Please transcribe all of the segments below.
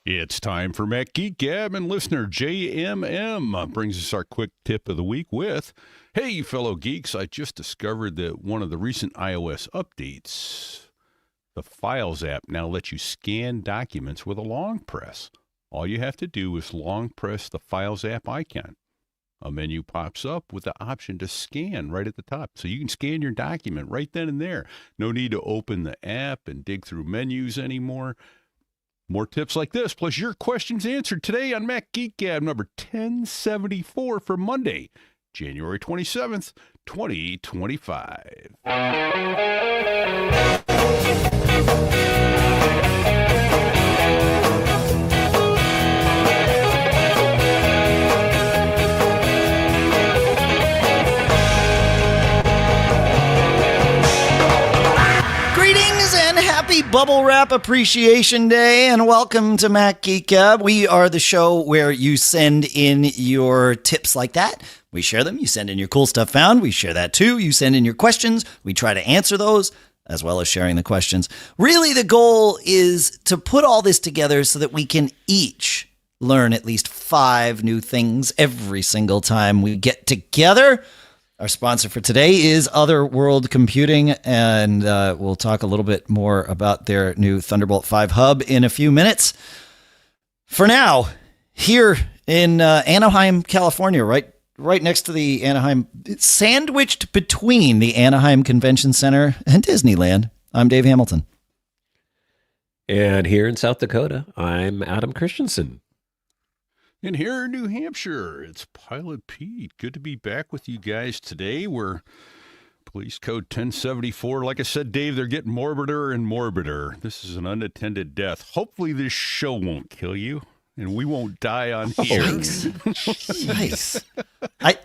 It's time for Mac Geek Gab, and listener JMM brings us our quick tip of the week with, hey, you fellow geeks, I just discovered that one of the recent iOS updates, the Files app, now lets you scan documents with a long press. All you have to do is long press the Files app icon. A menu pops up with the option to scan right at the top. So you can scan your document right then and there. No need to open the app and dig through menus anymore. More tips like this, plus your questions answered today on Mac Geek Gab number 1074 for Monday, January 27th, 2025. Happy Bubble Wrap Appreciation Day, and welcome to Mac Geek Gab. We are the show where you send in your tips like that. We share them. You send in your cool stuff found. We share that too. You send in your questions. We try to answer those, as well as sharing the questions. Really, the goal is to put all this together so that we can each learn at least 5 new things every single time we get together. Our sponsor for today is Other World Computing, and we'll talk a little bit more about their new Thunderbolt 5 hub in a few minutes. For now, here in Anaheim, California, right next to the Anaheim, sandwiched between the Anaheim Convention Center and Disneyland, I'm Dave Hamilton. And here in South Dakota, I'm Adam Christensen. And here in New Hampshire, it's Pilot Pete. Good to be back with you guys today. We're Police Code 1074. Like I said, Dave, they're getting morbider and morbider. This is an unattended death. Hopefully this show won't kill you, and we won't die on here. Nice.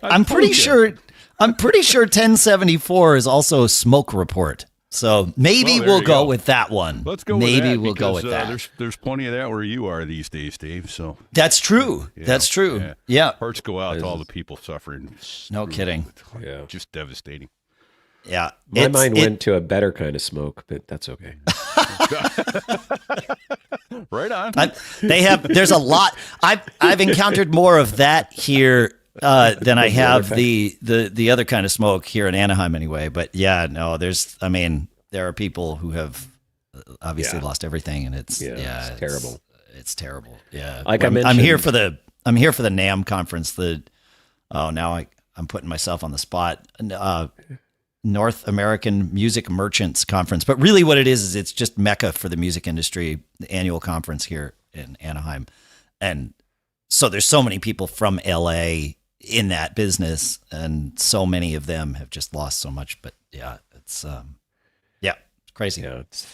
I'm pretty sure 1074 is also a smoke report. So maybe we'll go with that one. Let's go with that. Maybe we'll go with that. There's plenty of that where you are these days, Dave. So that's true. That's true. Yeah. Hearts go out to all the people suffering. No kidding. Yeah. Just devastating. Yeah. My mind went to a better kind of smoke, but that's okay. Right on. There's a lot. I've encountered more of that here than I have the other kind of smoke here in Anaheim anyway. But yeah, no, there are people who have obviously lost everything, and it's terrible. It's terrible. Yeah. Like I mentioned, I'm here for the NAMM conference. Now I'm putting myself on the spot. North American Music Merchants Conference. But really what it is it's just Mecca for the music industry, the annual conference here in Anaheim. And so there's so many people from LA in that business, and so many of them have just lost so much. But yeah, it's crazy. Yeah, it's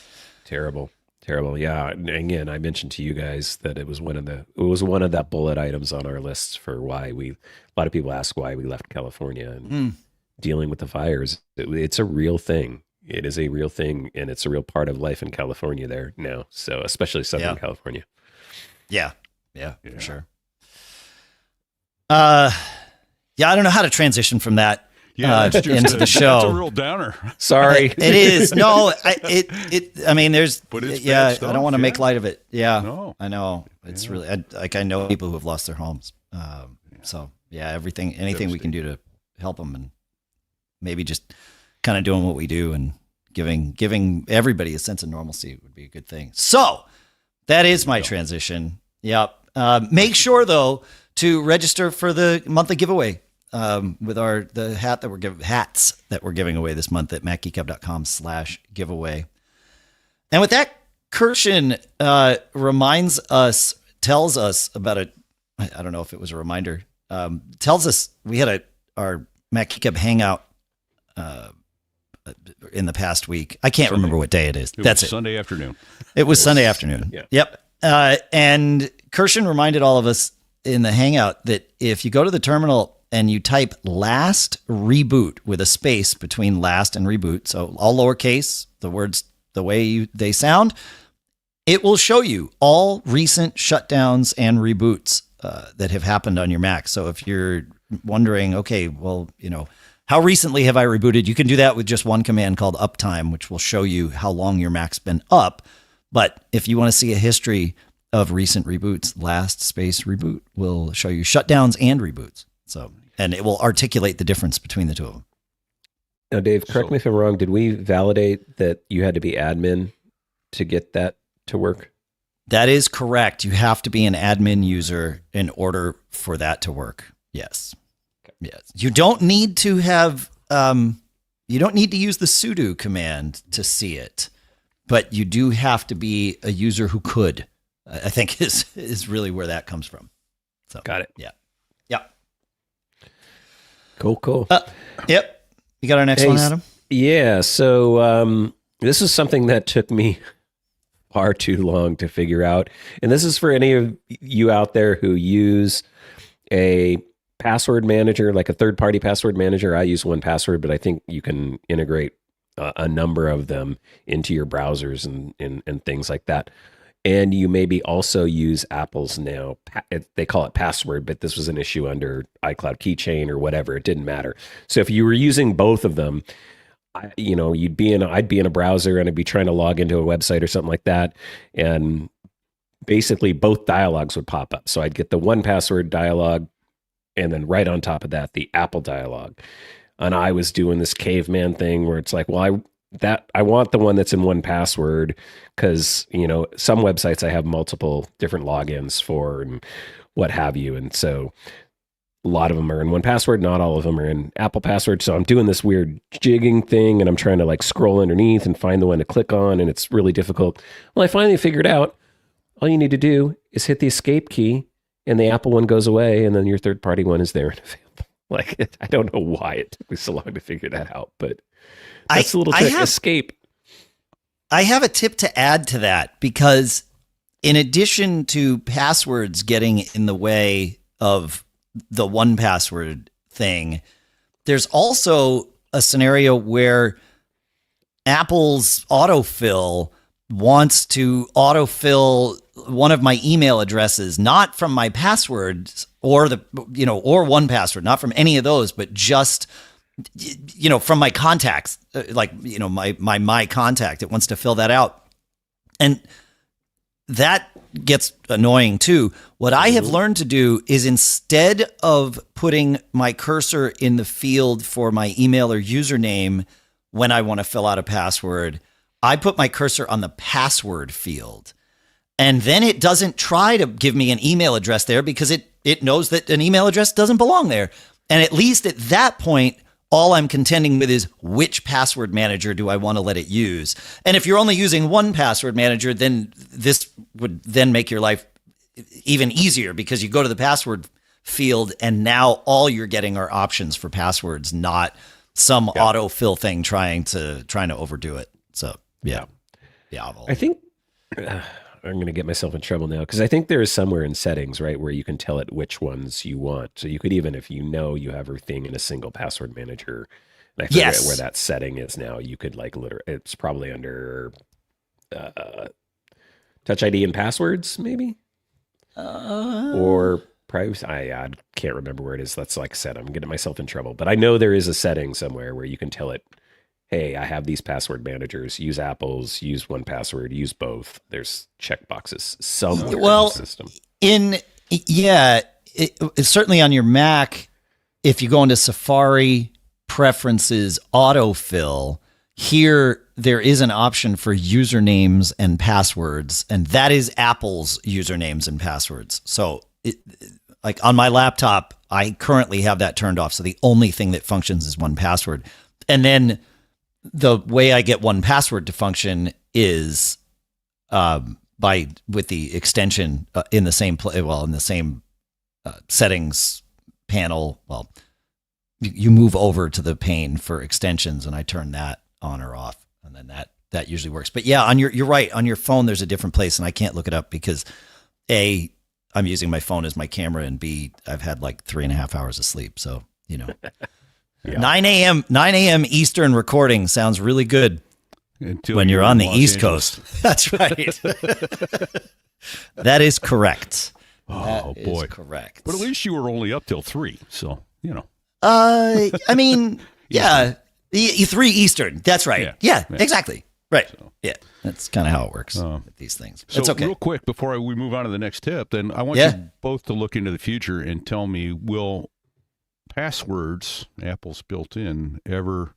terrible. Terrible. Yeah. And again, I mentioned to you guys that it was one of the bullet items on our lists for why a lot of people ask why we left California and dealing with the fires. It's a real thing. It is a real thing, and it's a real part of life in California there now. So especially Southern California. Yeah, for sure. I don't know how to transition from that into the show. It's a real downer. Sorry. It is. No, there's, but it's I don't want to make light of it. Yeah, no. I know. It's really, I know people who have lost their homes. So anything we can do to help them, and maybe just kind of doing what we do and giving everybody a sense of normalcy would be a good thing. So that is my transition. Yep. Make sure though to register for the monthly giveaway with the hats that we're giving away this month at macgeekgab.com/giveaway. And with that, Kirschen tells us about I don't know if it was a reminder, tells us we had our Mac Geek Gab hangout in the past week. I can't remember what day it is. That's it. Sunday afternoon. It was Sunday afternoon. Yeah. Yep. And Kirschen reminded all of us in the hangout that if you go to the terminal and you type last reboot with a space between last and reboot, so all lowercase, the words the way they sound, it will show you all recent shutdowns and reboots that have happened on your Mac. So if you're wondering, okay, well, how recently have I rebooted? You can do that with just one command called uptime, which will show you how long your Mac's been up. But if you want to see a history of recent reboots, last space reboot, will show you shutdowns and reboots. So, and it will articulate the difference between the two of them. Now, Dave, correct me if I'm wrong. Did we validate that you had to be admin to get that to work? That is correct. You have to be an admin user in order for that to work. Yes. Okay. Yes. You don't need to have, you don't need to use the sudo command to see it, but you do have to be a user who could, I think is really where that comes from. So got it. Yeah. Yeah. Cool. Yep. You got our next one, Adam? Yeah. So this is something that took me far too long to figure out. And this is for any of you out there who use a password manager, like a third-party password manager. I use 1Password, but I think you can integrate a number of them into your browsers and things like that. And you maybe also use Apple's now. They call it password, but this was an issue under iCloud Keychain or whatever. It didn't matter. So if you were using both of them, I'd be in a browser and I'd be trying to log into a website or something like that. And basically both dialogues would pop up. So I'd get the 1Password dialogue and then right on top of that, the Apple dialogue. And I was doing this caveman thing where it's like, well, I want the one that's in 1Password because, some websites I have multiple different logins for and what have you. And so a lot of them are in 1Password, not all of them are in Apple Password. So I'm doing this weird jigging thing and I'm trying to like scroll underneath and find the one to click on, and it's really difficult. Well, I finally figured out all you need to do is hit the escape key and the Apple one goes away and then your third party one is there and available. Like, I don't know why it took me so long to figure that out, but that's a little trick. Escape. I have a tip to add to that, because in addition to passwords getting in the way of the 1Password thing, there's also a scenario where Apple's autofill wants to autofill one of my email addresses, not from my passwords or or 1Password, not from any of those, but just from my contacts, my contact. It wants to fill that out, and that gets annoying too. What I have learned to do is, instead of putting my cursor in the field for my email or username when I want to fill out a password, I put my cursor on the password field. And then it doesn't try to give me an email address there because it knows that an email address doesn't belong there. And at least at that point, all I'm contending with is which password manager do I want to let it use. And if you're only using 1Password manager, then this would then make your life even easier, because you go to the password field and now all you're getting are options for passwords, not some autofill thing trying to overdo it. So yeah. I think I'm going to get myself in trouble now, because I think there is somewhere in settings, right, where you can tell it which ones you want. So you could, even if you have everything in a single password manager, and I forget where that setting is now, you could it's probably under Touch ID and passwords, maybe, or privacy. I can't remember where it is. That's, like I said, I'm getting myself in trouble. But I know there is a setting somewhere where you can tell it, hey, I have these password managers, use Apple's, use 1Password, use both. There's checkboxes somewhere in the system. It's certainly on your Mac. If you go into Safari, Preferences, Autofill, here there is an option for usernames and passwords, and that is Apple's usernames and passwords. So like on my laptop, I currently have that turned off. So the only thing that functions is 1Password. And then the way I get 1Password to function is with the extension in the same settings panel. Well, you move over to the pane for extensions, and I turn that on or off, and then that usually works. But yeah, you're right. On your phone, there's a different place, and I can't look it up because A, I'm using my phone as my camera, and B, I've had like 3.5 hours of sleep. So, 9 a.m. Eastern recording sounds really good when you're on the East Coast. That's right. That is correct. Oh, boy. Correct. But at least you were only up till 3, so, I mean, yeah. 3 Eastern. That's right. Yeah, exactly. Right. So. Yeah. That's kind of how it works with these things. So it's okay. real quick, before we move on to the next tip, then I want you both to look into the future and tell me, will passwords, Apple's built-in, ever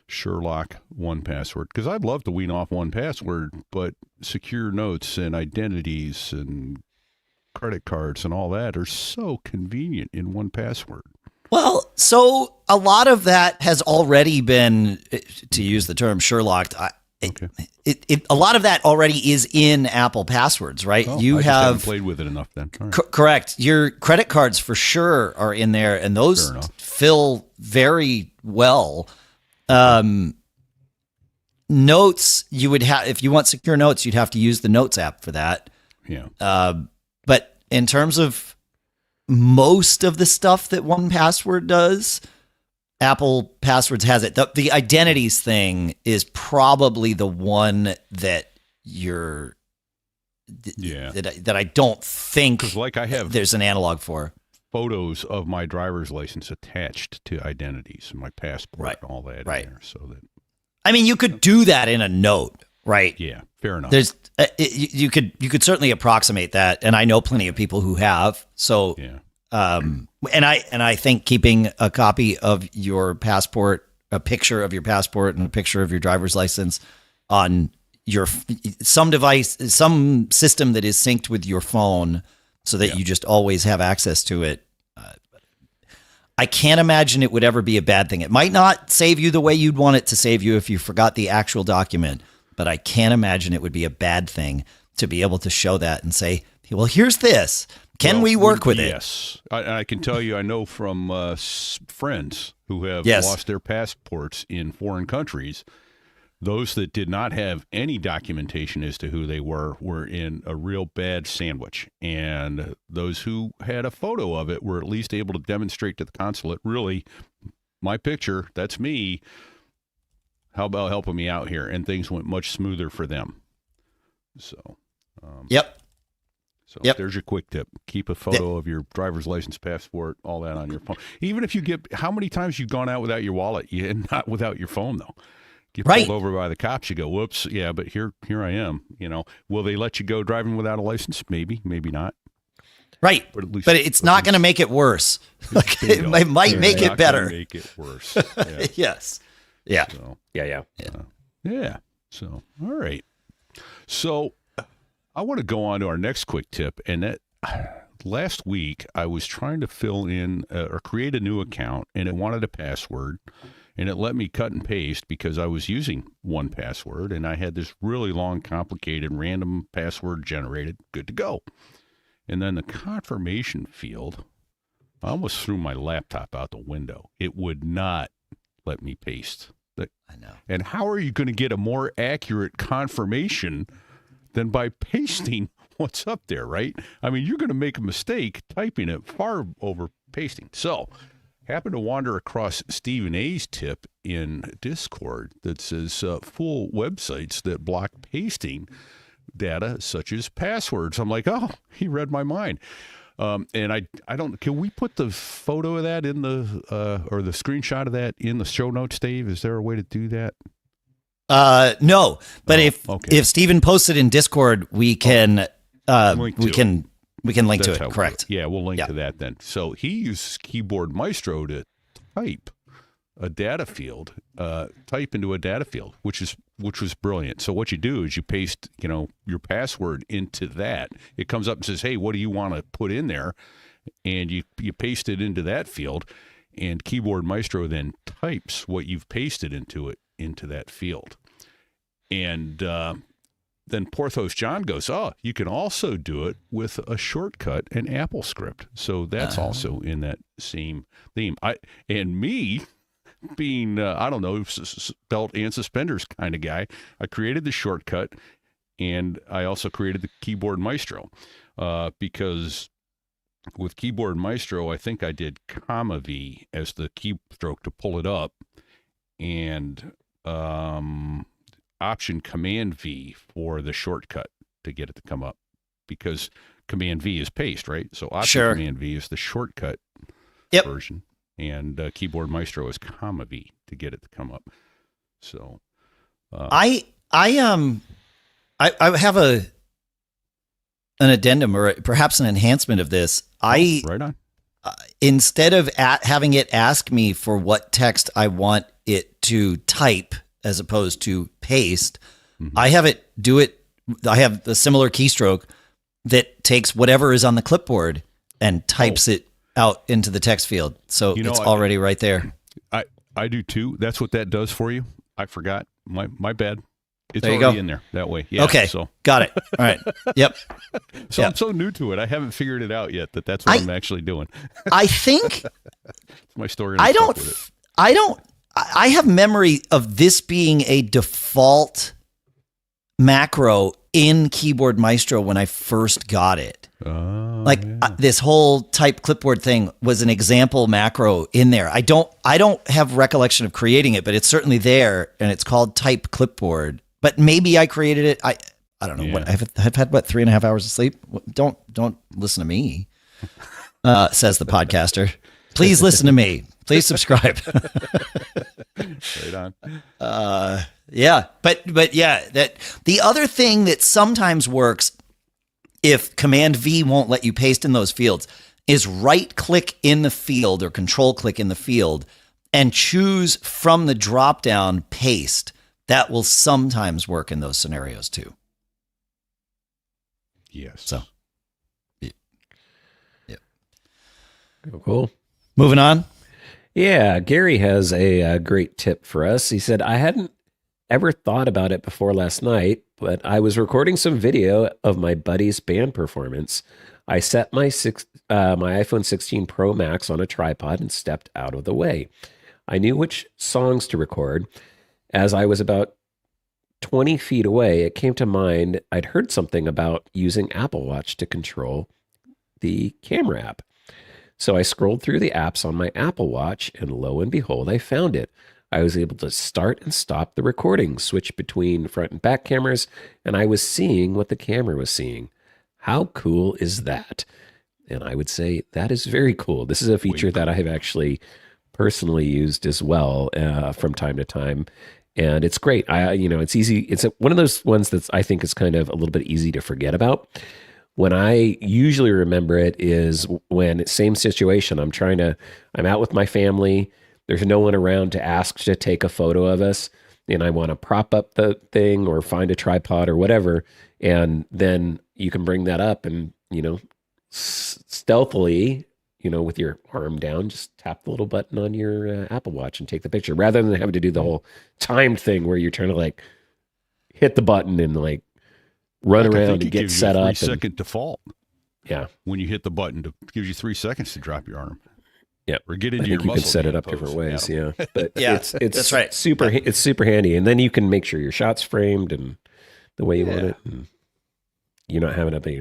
Sherlock 1Password? Because I'd love to wean off 1Password, but secure notes and identities and credit cards and all that are so convenient in 1Password. Well, so a lot of that has already been, to use the term Sherlocked, a lot of that already is in Apple passwords, right? Oh, you I just have haven't played with it enough then. All right. Correct. Your credit cards for sure are in there, and those fill very well. Notes, you would have, if you want secure notes, you'd have to use the Notes app for that. Yeah. But in terms of most of the stuff that 1Password does, Apple Passwords has it. The identities thing is probably the one that that I don't think, 'cause like I have there's an analog for. Photos of my driver's license attached to identities and my passport and all that in there, so that. I mean, you could do that in a note, right? Yeah, fair enough. There's you could certainly approximate that, and I know plenty of people who have. So, and I think keeping a copy of your passport, a picture of your passport, and a picture of your driver's license on some device, some system that is synced with your phone, so that you just always have access to it. I can't imagine it would ever be a bad thing. It might not save you the way you'd want it to save you if you forgot the actual document, but I can't imagine it would be a bad thing to be able to show that and say, well, here's this. Can we work with it? Yes. I can tell you, I know from friends who have lost their passports in foreign countries. Those that did not have any documentation as to who they were in a real bad sandwich. And those who had a photo of it were at least able to demonstrate to the consulate, really, my picture, that's me. How about helping me out here? And things went much smoother for them. So, So there's your quick tip. Keep a photo of your driver's license, passport, all that on your phone. Even if you how many times you've gone out without your wallet, and not without your phone, though. Get pulled over by the cops, you go, whoops, but here I am. Will they let you go driving without a license? Maybe, maybe not. Right, but it's not going to make it worse. It might make it better. Make it worse. Yes. Yeah. So, yeah. So, all right. So, I want to go on to our next quick tip, and that last week I was trying to fill in or create a new account, and it wanted a password. And it let me cut and paste because I was using 1Password, and I had this really long, complicated, random password generated, good to go. And then the confirmation field, I almost threw my laptop out the window. It would not let me paste. I know. And how are you going to get a more accurate confirmation than by pasting what's up there, right? I mean, you're going to make a mistake typing it far over pasting. So, happened to wander across Stephen A's tip in Discord that says full websites that block pasting data such as passwords. I'm like, oh, he read my mind. And I don't, can we put the photo of that in the, or the screenshot of that in the show notes, Dave? Is there a way to do that? No, but if Stephen posts it in Discord, we can, we can link to it, correct? We'll link to that then. So he uses Keyboard Maestro to type a data field, type into a data field, which was brilliant. So what you do is you paste, your password into that. It comes up and says, hey, what do you want to put in there? And you paste it into that field, and Keyboard Maestro then types what you've pasted into that field. And then Porthos John goes, oh, you can also do it with a shortcut and AppleScript. So that's also in that same theme. Me being, I don't know, belt and suspenders kind of guy, I created the shortcut, and I also created the Keyboard Maestro because with Keyboard Maestro, I think I did comma V as the keystroke to pull it up, and Option Command V for the shortcut to get it to come up, because Command V is paste, right? So Option Command V is the shortcut version, and Keyboard Maestro is comma V to get it to come up. So I I have an addendum or perhaps an enhancement of this. Right on. Instead of having it ask me for what text I want it to type as opposed to paste, I have it do it. I have a similar keystroke that takes whatever is on the clipboard and types it out into the text field. So it's already right there. I do too. That's what that does for you. I forgot. My bad. It's there you already go. in there that way. Yeah, okay. So. Got it. All right. Yep. So I'm so new to it. I haven't figured it out yet that's what I'm actually doing. I think it's my story. I have memory of this being a default macro in Keyboard Maestro when I first got it. This whole type clipboard thing was an example macro in there. I don't have recollection of creating it, but it's certainly there, and it's called type clipboard. But maybe I created it. I don't know. What I've had 3.5 hours of sleep. Don't listen to me, says the podcaster. Please listen to me. Please subscribe. Right on. Yeah, but yeah, that the other thing that sometimes works if Command V won't let you paste in those fields is right click in the field or control click in the field and choose from the drop down paste. That will sometimes work in those scenarios too. Yes. So, yeah. Cool. Moving on. Yeah, Gary has a great tip for us. He said, I hadn't ever thought about it before last night, but I was recording some video of my buddy's band performance. I set my iPhone 16 Pro Max on a tripod and stepped out of the way. I knew which songs to record. As I was about 20 feet away, it came to mind I'd heard something about using Apple Watch to control the camera app. So I scrolled through the apps on my Apple Watch, and lo and behold, I found it. I was able to start and stop the recording, switch between front and back cameras, and I was seeing what the camera was seeing. How cool is that? And I would say that is very cool. This is a feature that I have actually personally used as well from time to time. And it's great. It's easy. It's one of those ones that I think is kind of a little bit easy to forget about. When I usually remember it is when same situation. I'm out with my family. There's no one around to ask to take a photo of us. And I want to prop up the thing or find a tripod or whatever. And then you can bring that up and, stealthily, with your arm down, just tap the little button on your Apple Watch and take the picture rather than having to do the whole timed thing where you're trying to hit the button and run around and get set up. 3-second default. Yeah. When you hit the button, it gives you 3 seconds to drop your arm. Yeah. Or get into I your think you muscle can set it up pose. different ways. Yeah. Yeah. But Yeah, it's that's right. It's super handy. And then you can make sure your shot's framed and the way you want it. And you're not having to be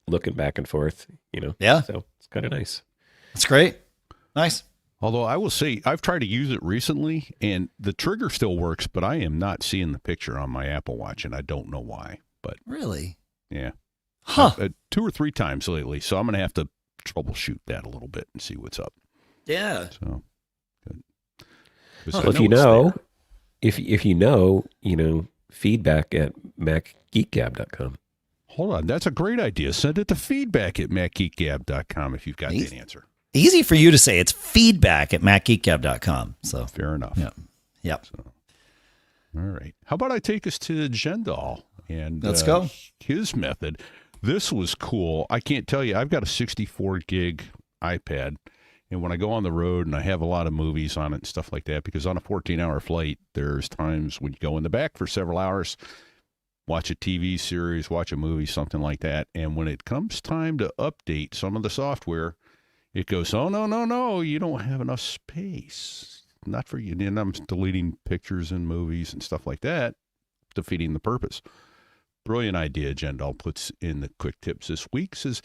looking back and forth, Yeah. So it's kind of nice. That's great. Nice. Although I will say, I've tried to use it recently, and the trigger still works, but I am not seeing the picture on my Apple Watch, and I don't know why. But Really? yeah. Huh. 2 or 3 times lately, so I'm going to have to troubleshoot that a little bit and see what's up. Yeah. So, good. Well, if you know, feedback at macgeekgab.com. Hold on. That's a great idea. Send it to feedback at macgeekgab.com if you've got that answer. Easy for you to say. It's feedback at macgeekgab.com. So Fair enough. Yeah. Yep. So, all right. How about I take us to JEhndal and Let's go. His method. This was cool. I can't tell you. I've got a 64 gig iPad, and when I go on the road and I have a lot of movies on it and stuff like that, because on a 14-hour flight, there's times when you go in the back for several hours, watch a TV series, watch a movie, something like that, and when it comes time to update some of the software, it goes, oh, no, you don't have enough space. Not for you. And I'm deleting pictures and movies and stuff like that, defeating the purpose. Brilliant idea, JEhndal puts in the quick tips this week. Says,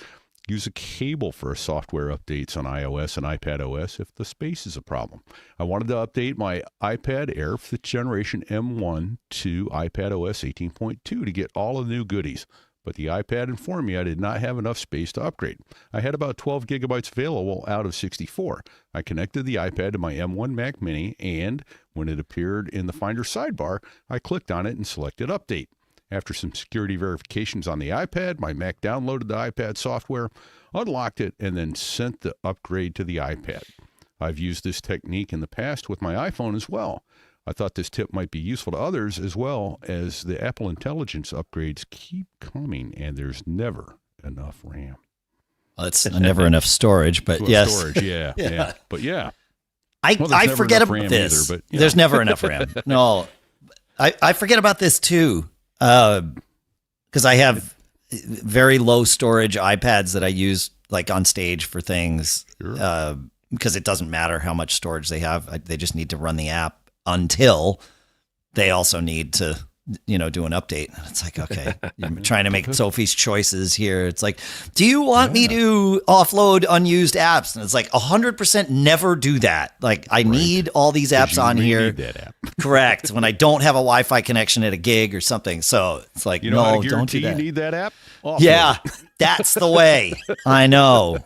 use a cable for software updates on iOS and iPadOS if the space is a problem. I wanted to update my iPad Air 5th generation M1 to iPadOS 18.2 to get all the new goodies. but the iPad informed me I did not have enough space to upgrade. I had about 12 gigabytes available out of 64. I connected the iPad to my M1 Mac Mini, and when it appeared in the Finder sidebar, I clicked on it and selected Update. After some security verifications on the iPad, my Mac downloaded the iPad software, unlocked it, and then sent the upgrade to the iPad. I've used this technique in the past with my iPhone as well. I thought this tip might be useful to others as well, as the Apple Intelligence upgrades keep coming and there's never enough RAM. Well, it's never enough storage, but Well, yes. Storage, yeah. But yeah. I there's forget never enough about RAM this. either, but, There's never enough RAM. No, I forget about this too, because I have very low storage iPads that I use like on stage for things, Sure. because it doesn't matter how much storage they have. They just need to run the app until they also need to, do an update. It's like, okay, you're trying to make Sophie's choices here. It's like, do you want me to offload unused apps? And it's like 100% never do that. Like I need all these apps on really here. need that app. Correct. When I don't have a Wi-Fi connection at a gig or something. So it's like, You know how no, to don't do guarantee that. you need that app? Offload Yeah, it. that's the way. I know.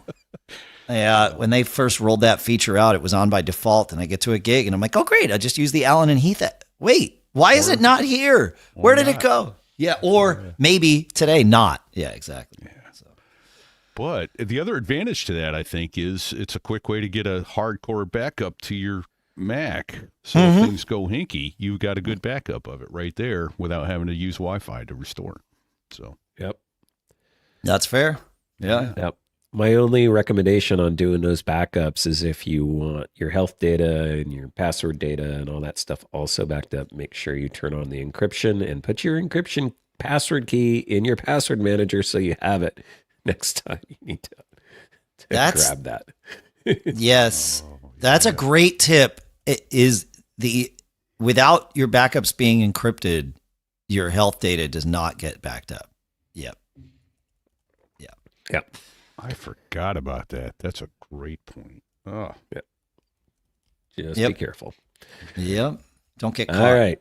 Yeah, when they first rolled that feature out, it was on by default, and I get to a gig, and I'm like, oh, great, I just use the Allen and Heath. Wait, why is it not here? Where did it go? Yeah, or maybe today not. Yeah, exactly. Yeah. So. But the other advantage to that, I think, is it's a quick way to get a hardcore backup to your Mac. So if things go hinky, you've got a good backup of it right there without having to use Wi-Fi to restore. So, Yep. That's fair. Yeah. Yep. My only recommendation on doing those backups is if you want your health data and your password data and all that stuff also backed up, make sure you turn on the encryption and put your encryption password key in your password manager so you have it next time you need to grab that. Yes. That's a great tip. It is without your backups being encrypted, your health data does not get backed up. Yep. Yep. I forgot about that. That's a great point. Oh, Yep. Just be careful. Yep. Don't get caught. All right.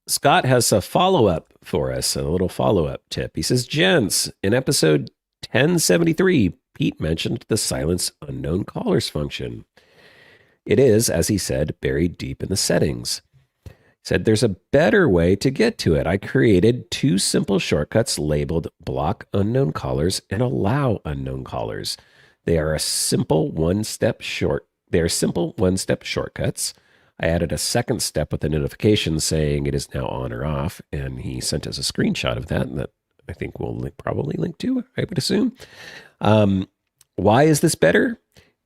Scott has a follow-up for us, a little follow-up tip. He says, gents, in episode 1073, Pete mentioned the silence unknown callers function. It is, as he said, buried deep in the settings. He said there's a better way to get to it. I created 2 simple shortcuts labeled block unknown callers and allow unknown callers. They are simple one-step shortcuts. I added a second step with a notification saying it is now on or off, and he sent us a screenshot of that I think we'll probably link to, I would assume. Why is this better?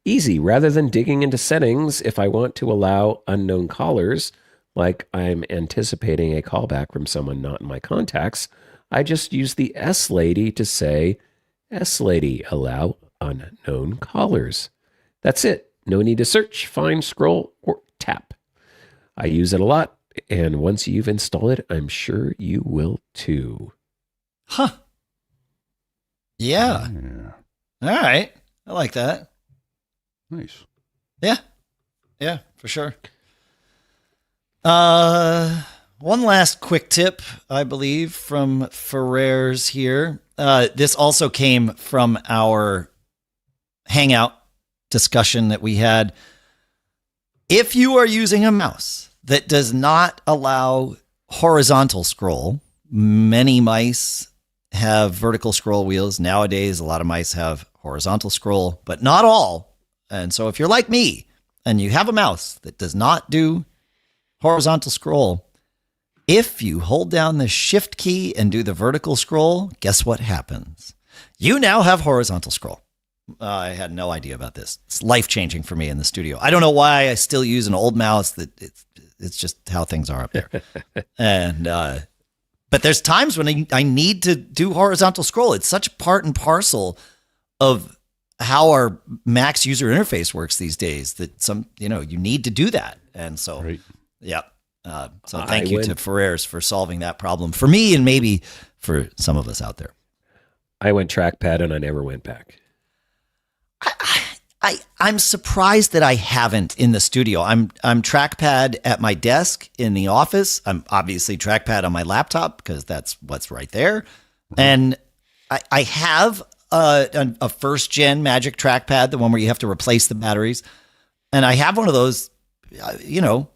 Easy. Rather than digging into settings, if I want to allow unknown callers, like I'm anticipating a callback from someone not in my contacts, I just use the S lady to say, S lady, allow unknown callers. That's it. No need to search, find, scroll, or tap. I use it a lot, and once you've installed it, I'm sure you will too. Huh. Yeah. yeah. All right. I like that. Nice. Yeah. Yeah, for sure. One last quick tip, I believe, from Ferrers here. This also came from our Hangout discussion that we had. If you are using a mouse that does not allow horizontal scroll, many mice have vertical scroll wheels. Nowadays, a lot of mice have horizontal scroll, but not all. And so if you're like me and you have a mouse that does not do horizontal scroll, if you hold down the shift key and do the vertical scroll, guess what happens? You now have horizontal scroll. I had no idea about this. It's life-changing for me in the studio. I don't know why I still use an old mouse. That it's just how things are up there. And but there's times when I need to do horizontal scroll. It's such part and parcel of how our Mac's user interface works these days that you need to do that. And so, Right. yeah. So thank you to Ferrers for solving that problem for me and maybe for some of us out there. I went trackpad and I never went back. I'm surprised that I haven't in the studio. I'm trackpad at my desk in the office. I'm obviously trackpad on my laptop because that's what's right there. And I have a first gen Magic Trackpad, the one where you have to replace the batteries. And I have one of those,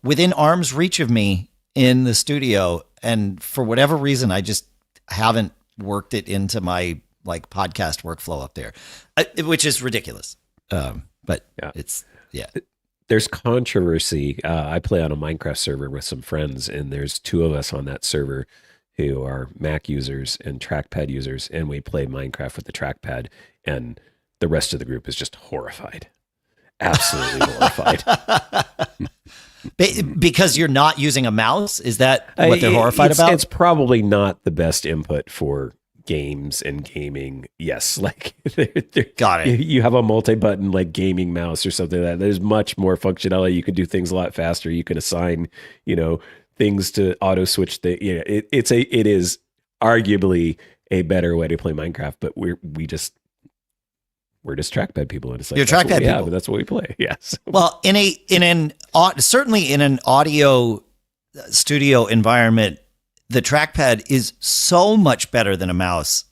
within arm's reach of me in the studio. And for whatever reason, I just haven't worked it into my podcast workflow up there, which is ridiculous. But it's. There's controversy. I play on a Minecraft server with some friends, and there's two of us on that server who are Mac users and trackpad users, and we play Minecraft with the trackpad, and the rest of the group is just horrified. Absolutely horrified. Because you're not using a mouse? Is that what they're horrified about? It's probably not the best input for games and gaming. Yes, got it. You have a multi-button gaming mouse or something like that. There's much more functionality. You can do things a lot faster. You can assign, things to auto switch. It is arguably a better way to play Minecraft. But we're just trackpad people, and it's you're trackpad people. Yeah, but that's what we play. Yes. Well, certainly in an audio studio environment, the trackpad is so much better than a mouse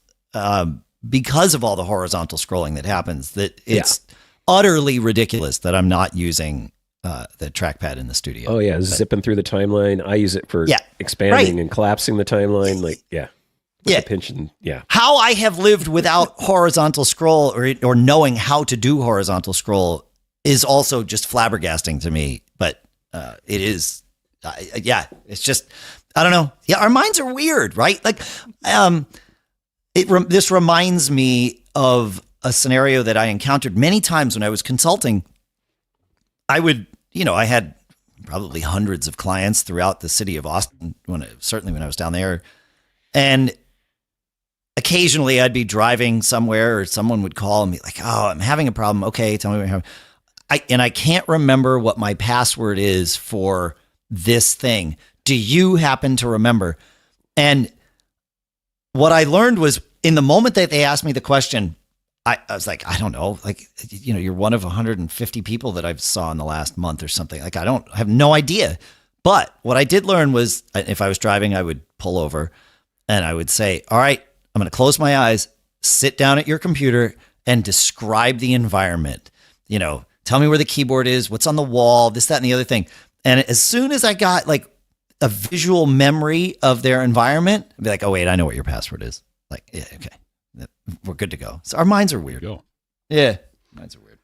because of all the horizontal scrolling that happens that it's utterly ridiculous that I'm not using the trackpad in the studio. Oh, yeah. Zipping through the timeline. I use it for expanding and collapsing the timeline. Pinching. Yeah. How I have lived without horizontal scroll or knowing how to do horizontal scroll is also just flabbergasting to me. But it is, it's just... I don't know. Yeah, our minds are weird, right? This reminds me of a scenario that I encountered many times when I was consulting. I had probably hundreds of clients throughout the city of Austin, certainly when I was down there. And occasionally I'd be driving somewhere or someone would call and be like, oh, I'm having a problem. Okay, tell me what you're having. I can't remember what my password is for this thing. Do you happen to remember? And what I learned was in the moment that they asked me the question, I was like, I don't know. You're one of 150 people that I've saw in the last month or something. I have no idea. But what I did learn was if I was driving, I would pull over and I would say, all right, I'm going to close my eyes, sit down at your computer and describe the environment. Tell me where the keyboard is, what's on the wall, this, that, and the other thing. And as soon as I got a visual memory of their environment, I'd be like, oh, wait, I know what your password is. Yeah, okay. We're good to go. So our minds are weird. Go. Yeah. Minds are weird.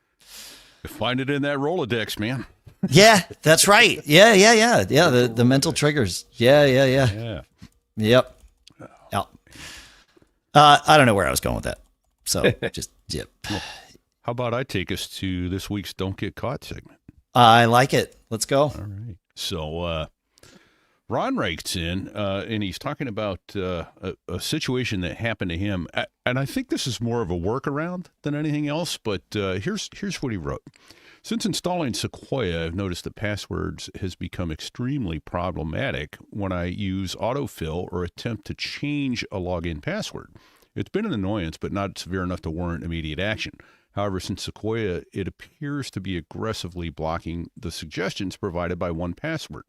Find it in that Rolodex, man. Yeah, that's right. Yeah. Yeah. The mental triggers. Yeah. Yep. Yeah. I don't know where I was going with that. So just, yep. Well, how about I take us to this week's Don't Get Caught segment? I like it. Let's go. All right. So, Ron writes in, and he's talking about a situation that happened to him. And I think this is more of a workaround than anything else, but here's what he wrote. Since installing Sequoia, I've noticed that passwords has become extremely problematic when I use autofill or attempt to change a login password. It's been an annoyance, but not severe enough to warrant immediate action. However, since Sequoia, it appears to be aggressively blocking the suggestions provided by 1Password.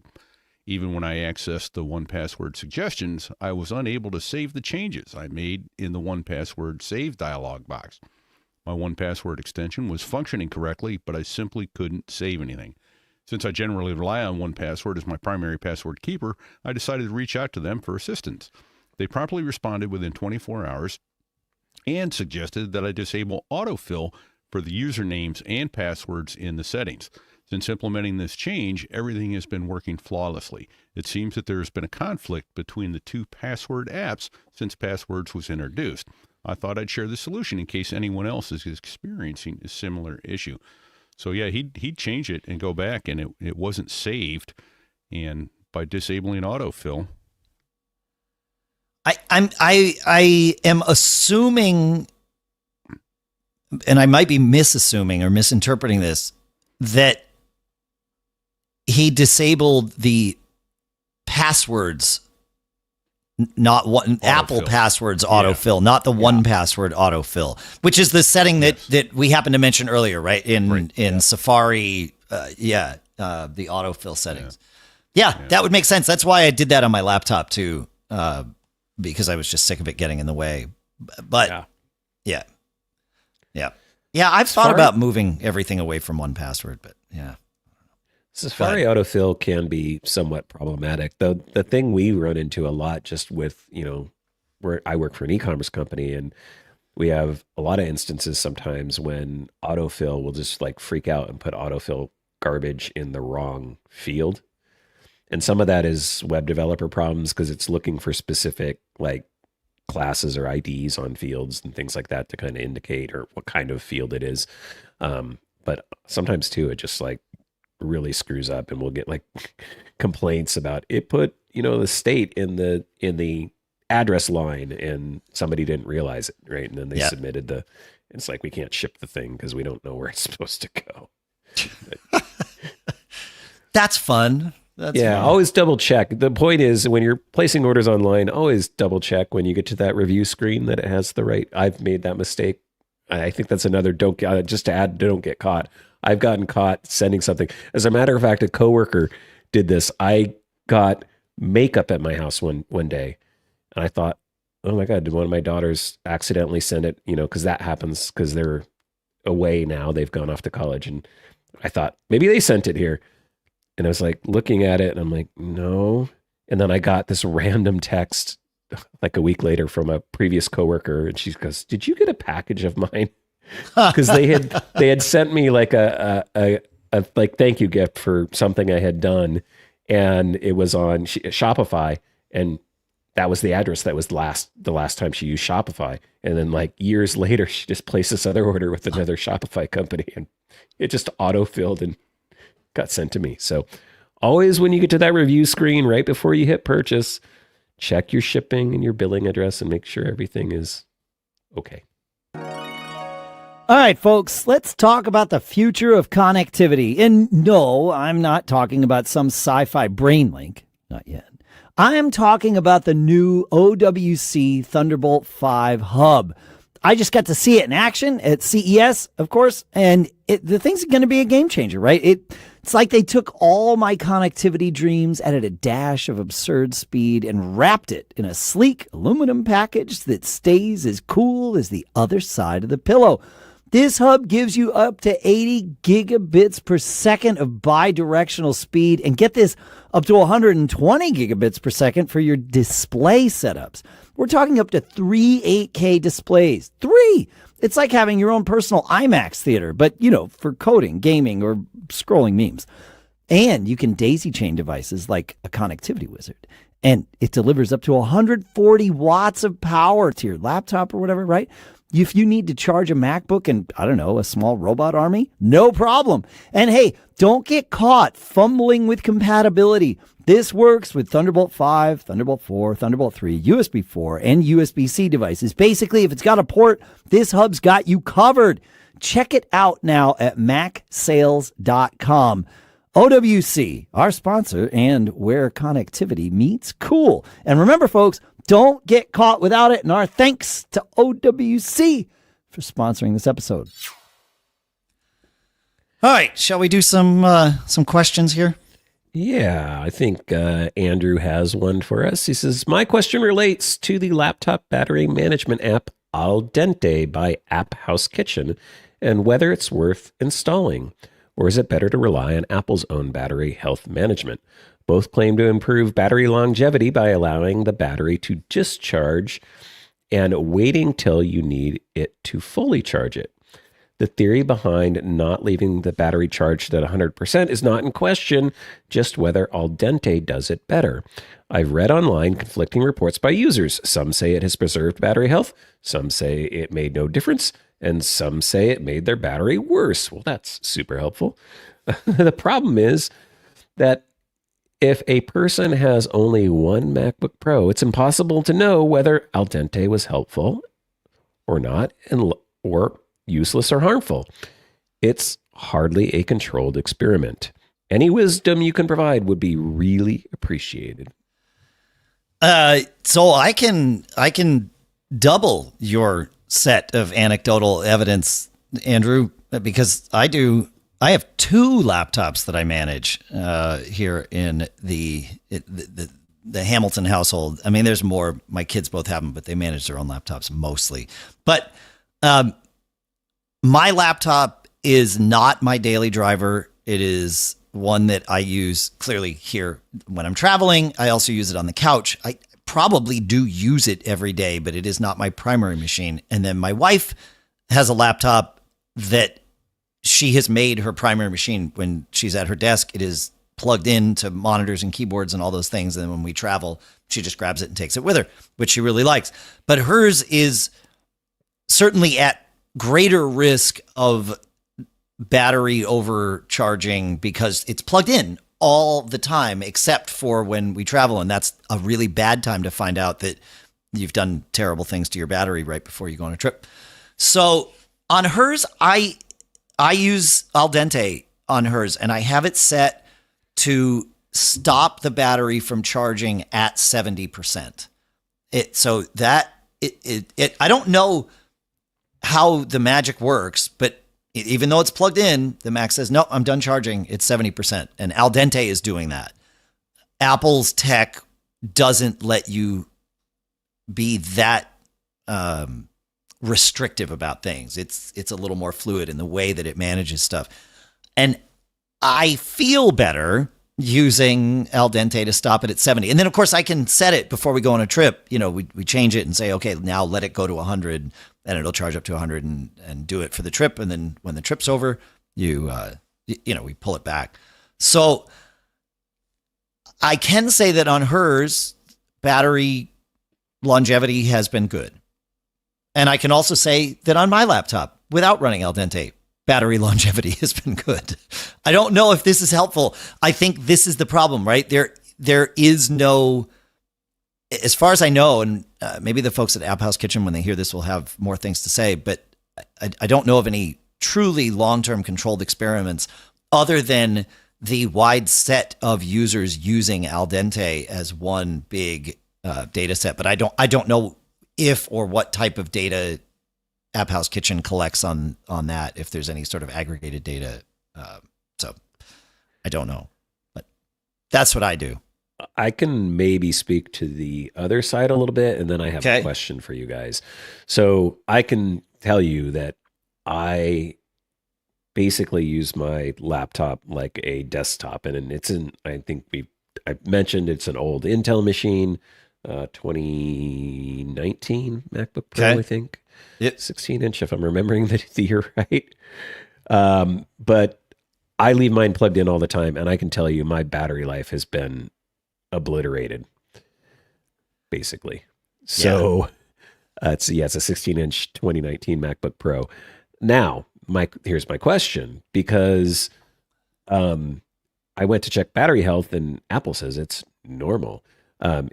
Even when I accessed the 1Password suggestions, I was unable to save the changes I made in the 1Password save dialog box. My 1Password extension was functioning correctly, but I simply couldn't save anything. Since I generally rely on 1Password as my primary password keeper, I decided to reach out to them for assistance. They promptly responded within 24 hours and suggested that I disable autofill for the usernames and passwords in the settings. Since implementing this change, everything has been working flawlessly. It seems that there has been a conflict between the two password apps since passwords was introduced. I thought I'd share the solution in case anyone else is experiencing a similar issue. So yeah, he'd change it and go back, and it wasn't saved. And by disabling autofill, I am assuming, and I might be misassuming or misinterpreting this, that he disabled the passwords, not one Apple passwords autofill, not the 1Password autofill, which is the setting that we happened to mention earlier, right? In Safari, the autofill settings. Yeah, that would make sense. That's why I did that on my laptop too. because I was just sick of it getting in the way. But yeah. I've thought about moving everything away from 1Password, but yeah. Safari autofill can be somewhat problematic. The thing we run into a lot just with, where I work for an e-commerce company, and we have a lot of instances sometimes when autofill will just like freak out and put autofill garbage in the wrong field. And some of that is web developer problems because it's looking for specific like classes or IDs on fields and things like that to kind of indicate or what kind of field it is. But sometimes too, it just like really screws up, and we'll get like complaints about it put, the state in the address line and somebody didn't realize it. Right. And then they submitted it's like, we can't ship the thing because we don't know where it's supposed to go. That's fun. Always double check. The point is, when you're placing orders online, always double check when you get to that review screen that it has the right. I've made that mistake. I think that's another don't get caught. I've gotten caught sending something. As a matter of fact, a coworker did this. I got makeup at my house one day, and I thought, oh my God, did one of my daughters accidentally send it? Because that happens because they're away now. They've gone off to college, and I thought maybe they sent it here. And I was like looking at it and I'm like, no. And then I got this random text like a week later from a previous coworker, and she goes, "Did you get a package of mine?" Because they had sent me like a like thank you gift for something I had done, and it was on Shopify, and that was the address that was the last time she used Shopify. And then like years later, she just placed this other order with another Shopify company, and it just auto-filled and got sent to me. So always when you get to that review screen right before you hit purchase, check your shipping and your billing address and make sure everything is okay. All right, folks, let's talk about the future of connectivity. And no, I'm not talking about some sci-fi brain link. Not yet. I am talking about the new OWC Thunderbolt 5 hub. I just got to see it in action at CES, of course, and the thing's going to be a game changer, right? It's like they took all my connectivity dreams, added a dash of absurd speed, and wrapped it in a sleek aluminum package that stays as cool as the other side of the pillow. This hub gives you up to 80 gigabits per second of bidirectional speed, and get this, up to 120 gigabits per second for your display setups. We're talking up to 3 8K displays. 3! It's like having your own personal IMAX theater, but, for coding, gaming, or scrolling memes. And you can daisy chain devices like a connectivity wizard. And it delivers up to 140 watts of power to your laptop or whatever, right? If you need to charge a MacBook and, a small robot army, no problem. And hey, don't get caught fumbling with compatibility. This works with Thunderbolt 5, Thunderbolt 4, Thunderbolt 3, USB 4, and USB-C devices. Basically, if it's got a port, this hub's got you covered. Check it out now at macsales.com. OWC, our sponsor, and where connectivity meets cool. And remember, folks, don't get caught without it. And our thanks to OWC for sponsoring this episode. All right, shall we do some questions here? Yeah, I think Andrew has one for us. He says, my question relates to the laptop battery management app Dente by App House Kitchen and whether it's worth installing, or is it better to rely on Apple's own battery health management? Both claim to improve battery longevity by allowing the battery to discharge and waiting till you need it to fully charge it. The theory behind not leaving the battery charged at 100% is not in question, just whether Dente does it better. I've read online conflicting reports by users. Some say it has preserved battery health, some say it made no difference, and some say it made their battery worse. Well, that's super helpful. The problem is that if a person has only one MacBook Pro, it's impossible to know whether Dente was helpful or not, or useless or harmful. It's hardly a controlled experiment. Any wisdom you can provide would be really appreciated. So I can double your set of anecdotal evidence, Andrew, because I have two laptops that I manage here in the the Hamilton household. I mean, there's more. My kids both have them, but they manage their own laptops mostly. But my laptop is not my daily driver. It is one that I use clearly here when I'm traveling. I also use it on the couch. I probably do use it every day, but it is not my primary machine. And then my wife has a laptop that she has made her primary machine. When she's at her desk, it is plugged into monitors and keyboards and all those things. And then when we travel, she just grabs it and takes it with her, which she really likes. But hers is certainly at greater risk of battery overcharging because it's plugged in all the time, except for when we travel. And that's a really bad time to find out that you've done terrible things to your battery right before you go on a trip. So on hers, I use Al Dente on hers, and I have it set to stop the battery from charging at 70%. I don't know how the magic works, but even though it's plugged in, the Mac says, no, I'm done charging. It's 70%. And Al Dente is doing that. Apple's tech doesn't let you be that restrictive about things. It's a little more fluid in the way that it manages stuff. And I feel better using Al Dente to stop it at 70. And then, of course, I can set it before we go on a trip. You know, we change it and say, okay, now let it go to 100, and it'll charge up to 100 and do it for the trip. And then when the trip's over, we pull it back. So I can say that on hers, battery longevity has been good. And I can also say that on my laptop, without running Al Dente, battery longevity has been good. I don't know if this is helpful. I think this is the problem, right? There is no, as far as I know, and maybe the folks at App House Kitchen, when they hear this, will have more things to say, but I don't know of any truly long-term controlled experiments other than the wide set of users using Al Dente as one big data set. But I don't know if or what type of data App House Kitchen collects on that, if there's any sort of aggregated data. So I don't know, but that's what I do. I can maybe speak to the other side a little bit, and then I have a question for you guys. So I can tell you that I basically use my laptop like a desktop, and it's I mentioned it's an old Intel machine, 2019 MacBook Pro, I think. Yep. 16-inch, if I'm remembering the year right. But I leave mine plugged in all the time, and I can tell you my battery life has been obliterated, basically. So it's a 16-inch 2019 MacBook Pro. Now, here's my question, because I went to check battery health, and Apple says it's normal.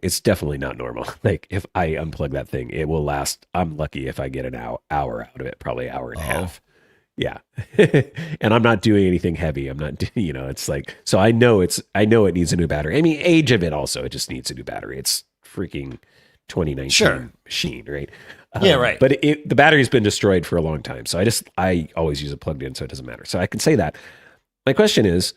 It's definitely not normal. Like, if I unplug that thing, it will last. I'm lucky if I get an hour out of it, probably an hour and a half. Yeah. And I'm not doing anything heavy. I'm not, it's like, so I know it needs a new battery. I mean, age of it also, it just needs a new battery. It's freaking 2019 machine, right? Yeah, right. But the battery's been destroyed for a long time. So I always use it plugged in, so it doesn't matter. So I can say that. My question is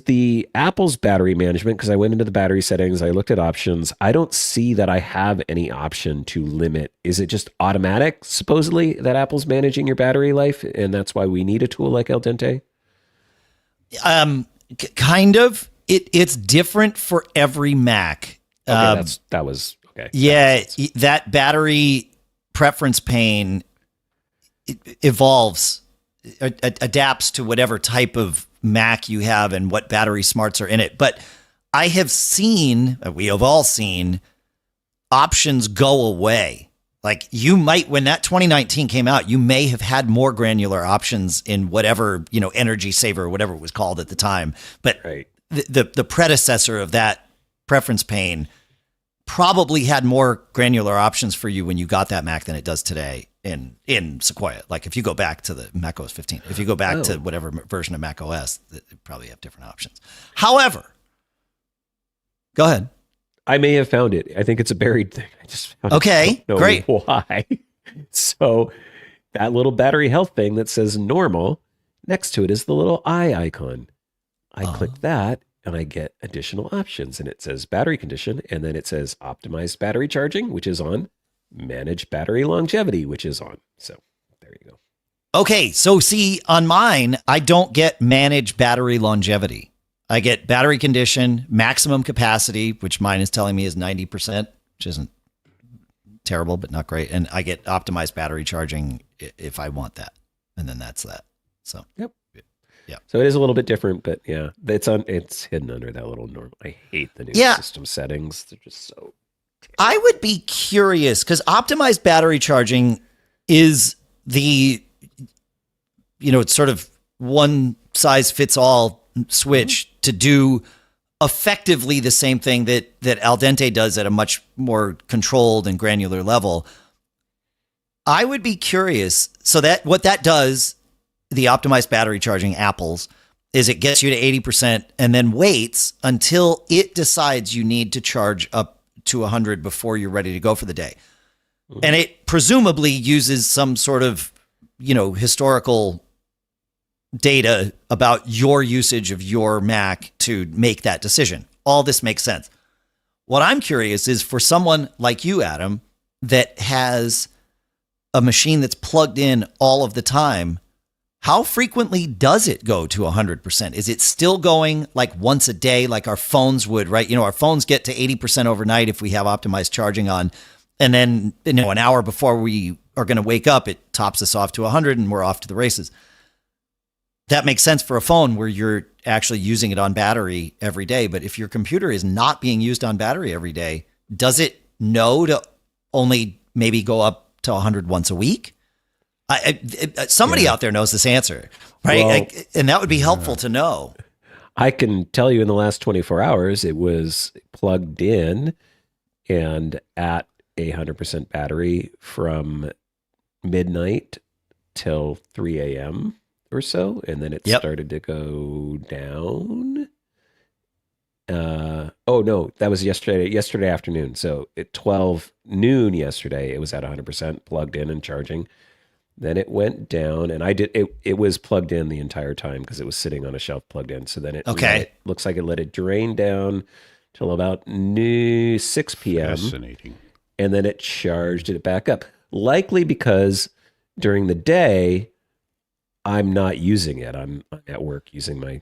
the Apple's battery management, because I went into the battery settings, I looked at options. I don't see that I have any option to limit. Is it just automatic, supposedly, that Apple's managing your battery life, and that's why we need a tool like Al Dente? Kind of. It's different for every Mac. Okay, that was okay. Yeah, that battery preference pane evolves, adapts to whatever type of Mac you have and what battery smarts are in it. But we have all seen options go away. Like, you might, when that 2019 came out, you may have had more granular options in whatever, energy saver or whatever it was called at the time. But the predecessor of that preference pane probably had more granular options for you when you got that Mac than it does today in Sequoia. Like, if you go back to the macOS 15, if you go back to whatever version of macOS, they probably have different options. However, go ahead. I may have found it. I think it's a buried thing. I just found it. I don't know great. Why? So that little battery health thing that says normal, next to it is the little eye icon. I clicked that, and I get additional options, and it says battery condition, and then it says optimized battery charging, which is on, manage battery longevity, which is on. So there you go. Okay, so see, on mine, I don't get manage battery longevity. I get battery condition, maximum capacity, which mine is telling me is 90%, which isn't terrible, but not great. And I get optimized battery charging if I want that. And then that's that. So, Yep. Yeah. So it is a little bit different, but yeah, it's hidden under that little normal. I hate the new system settings. They're just so terrible. I would be curious because optimized battery charging is it's sort of one size fits all switch to do effectively the same thing that Al Dente does at a much more controlled and granular level. I would be curious. So that what that does, the optimized battery charging apples, is it gets you to 80% and then waits until it decides you need to charge up to 100 before you're ready to go for the day. Mm-hmm. And it presumably uses some sort of, historical data about your usage of your Mac to make that decision. All this makes sense. What I'm curious is for someone like you, Adam, that has a machine that's plugged in all of the time, how frequently does it go to 100%? Is it still going like once a day, like our phones would, right? Our phones get to 80% overnight if we have optimized charging on. And then, an hour before we are going to wake up, it tops us off to 100 and we're off to the races. That makes sense for a phone where you're actually using it on battery every day. But if your computer is not being used on battery every day, does it know to only maybe go up to 100 once a week? Somebody out there knows this answer, right? Well, and that would be helpful to know. I can tell you in the last 24 hours, it was plugged in and at 100% battery from midnight till 3 a.m. or so. And then it started to go down. Oh no, that was yesterday afternoon. So at 12 noon yesterday, it was at 100% plugged in and charging. Then it went down, and it was plugged in the entire time because it was sitting on a shelf plugged in. So then it looks like it let it drain down till about 6 p.m. Fascinating. And then it charged it back up. Likely because during the day, I'm not using it. I'm at work using my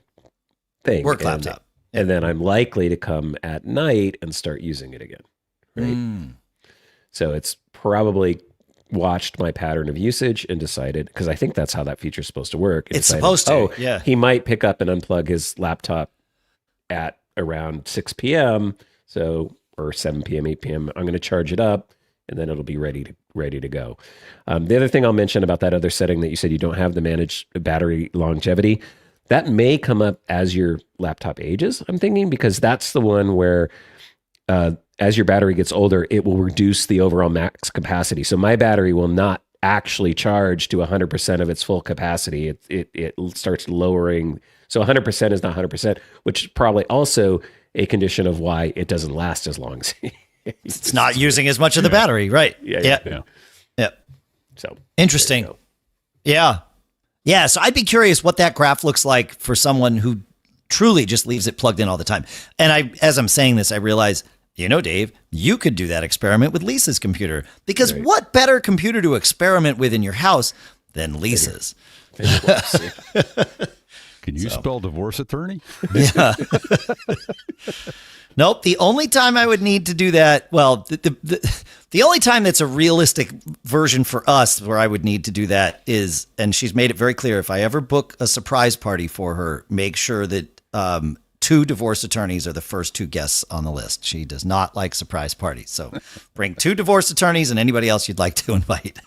thing. Work laptop. And then I'm likely to come at night and start using it again. Right. So it's probably watched my pattern of usage and decided, because I think that's how that feature is supposed to work. It's supposed to. He might pick up and unplug his laptop at around 6 p.m. Or 7 p.m., 8 p.m. I'm going to charge it up, and then it'll be ready to go. The other thing I'll mention about that other setting that you said you don't have the managed battery longevity, that may come up as your laptop ages, I'm thinking, because that's the one where as your battery gets older, it will reduce the overall max capacity. So my battery will not actually charge to 100% of its full capacity. It starts lowering. So 100% is not 100%, which is probably also a condition of why it doesn't last as long as it's not using as much of the battery, right? Yeah. So interesting. Yeah. So I'd be curious what that graph looks like for someone who truly just leaves it plugged in all the time. And as I'm saying this, I realize, Dave, you could do that experiment with Lisa's computer, because what better computer to experiment with in your house than Lisa's? Can you spell divorce attorney? Yeah. Nope. The only time I would need to do that, the only time that's a realistic version for us where I would need to do that is, and she's made it very clear, if I ever book a surprise party for her, make sure that 2 divorce attorneys are the first 2 guests on the list. She does not like surprise parties. So bring 2 divorce attorneys and anybody else you'd like to invite.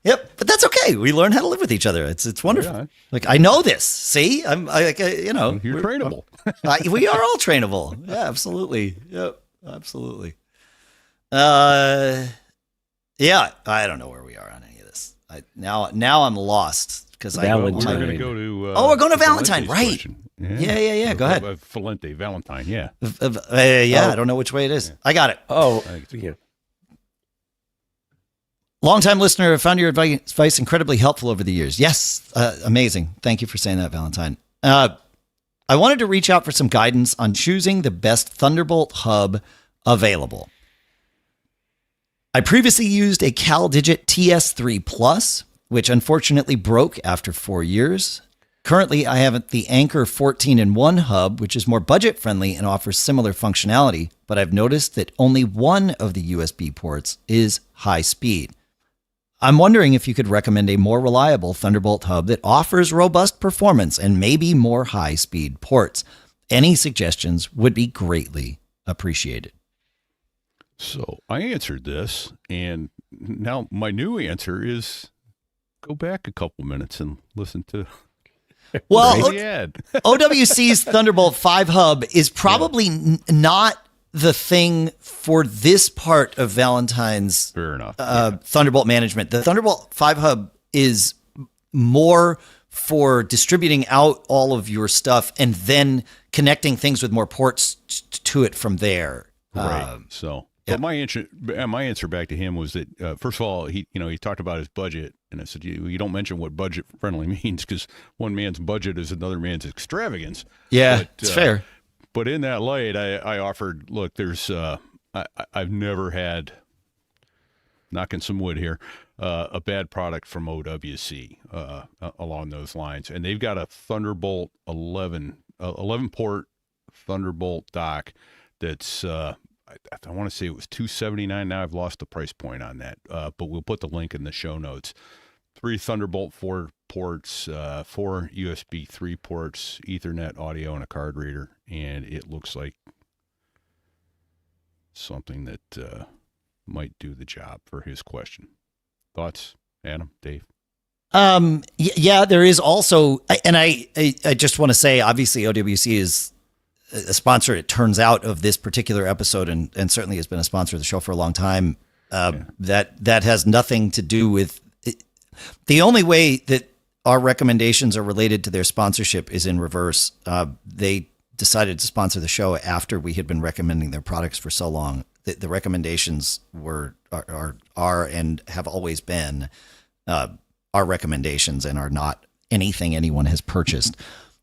Yep, but that's okay. We learn how to live with each other. It's wonderful. Yeah. Like, I know this. See, you're trainable. We are all trainable. Yeah, absolutely. Yep, absolutely. Yeah, I don't know where we are on any of this. Now I'm lost because Valentine. We're going to go to. We're going to Valentine, right? Question. Yeah. Go ahead. Valentine. Yeah. I don't know which way it is. I got it. Yeah. Longtime listener, I found your advice incredibly helpful over the years. Yes, amazing. Thank you for saying that, Valentine. I wanted to reach out for some guidance on choosing the best Thunderbolt hub available. I previously used a CalDigit TS3 Plus, which unfortunately broke after 4 years. Currently, I have the Anker 14-in-1 hub, which is more budget-friendly and offers similar functionality, but I've noticed that only one of the USB ports is high speed. I'm wondering if you could recommend a more reliable Thunderbolt hub that offers robust performance and maybe more high-speed ports. Any suggestions would be greatly appreciated. So I answered this, and now my new answer is go back a couple minutes and listen to Well, the ad. OWC's Thunderbolt 5 hub is probably not the thing for this part of Valentine's Fair enough. Thunderbolt management. The Thunderbolt 5 hub is more for distributing out all of your stuff and then connecting things with more ports to it from there. Right. But my answer back to him was that first of all, he talked about his budget, and I said you don't mention what budget friendly means because one man's budget is another man's extravagance. Yeah, but, it's fair. But in that light, I offered, look, there's I've never had, knocking some wood here, a bad product from OWC along those lines, and they've got a Thunderbolt 11 port Thunderbolt dock that's. I want to say it was $279. Now I've lost the price point on that, but we'll put the link in the show notes. 3 Thunderbolt 4 ports, 4 USB 3 ports, Ethernet audio, and a card reader, and it looks like something that might do the job for his question. Thoughts, Adam, Dave? Yeah, there is also, and I just want to say, obviously OWC is a sponsor, it turns out, of this particular episode, and certainly has been a sponsor of the show for a long time. That has nothing to do with it. The only way that our recommendations are related to their sponsorship is in reverse. They decided to sponsor the show after we had been recommending their products for so long. The recommendations are and have always been our recommendations and are not anything anyone has purchased.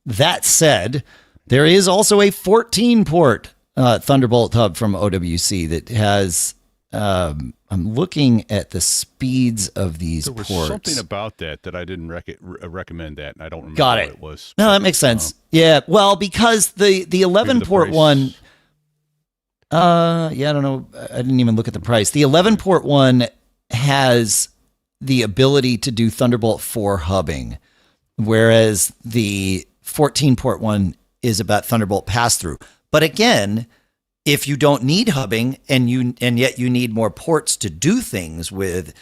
That said, there is also a 14-port Thunderbolt hub from OWC that has, I'm looking at the speeds of these ports. There was something about that I didn't recommend that, and I don't remember Got what it. it was. No, that makes sense. Yeah, well, because the 11-port one, I don't know. I didn't even look at the price. The 11-port one has the ability to do Thunderbolt 4 hubbing, whereas the 14-port one is about Thunderbolt pass-through. But again, if you don't need hubbing and yet you need more ports to do things with,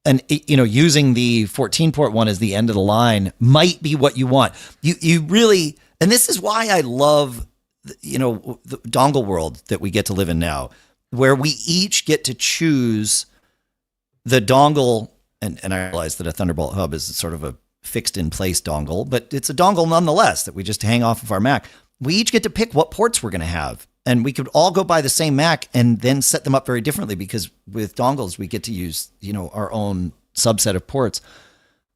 and using the 14-port one as the end of the line might be what you want. You really, and this is why I love the dongle world that we get to live in now, where we each get to choose the dongle, and I realize that a Thunderbolt hub is sort of a fixed in place dongle, but it's a dongle nonetheless that we just hang off of our Mac. We each get to pick what ports we're going to have, and we could all go buy the same Mac and then set them up very differently, because with dongles we get to use our own subset of ports.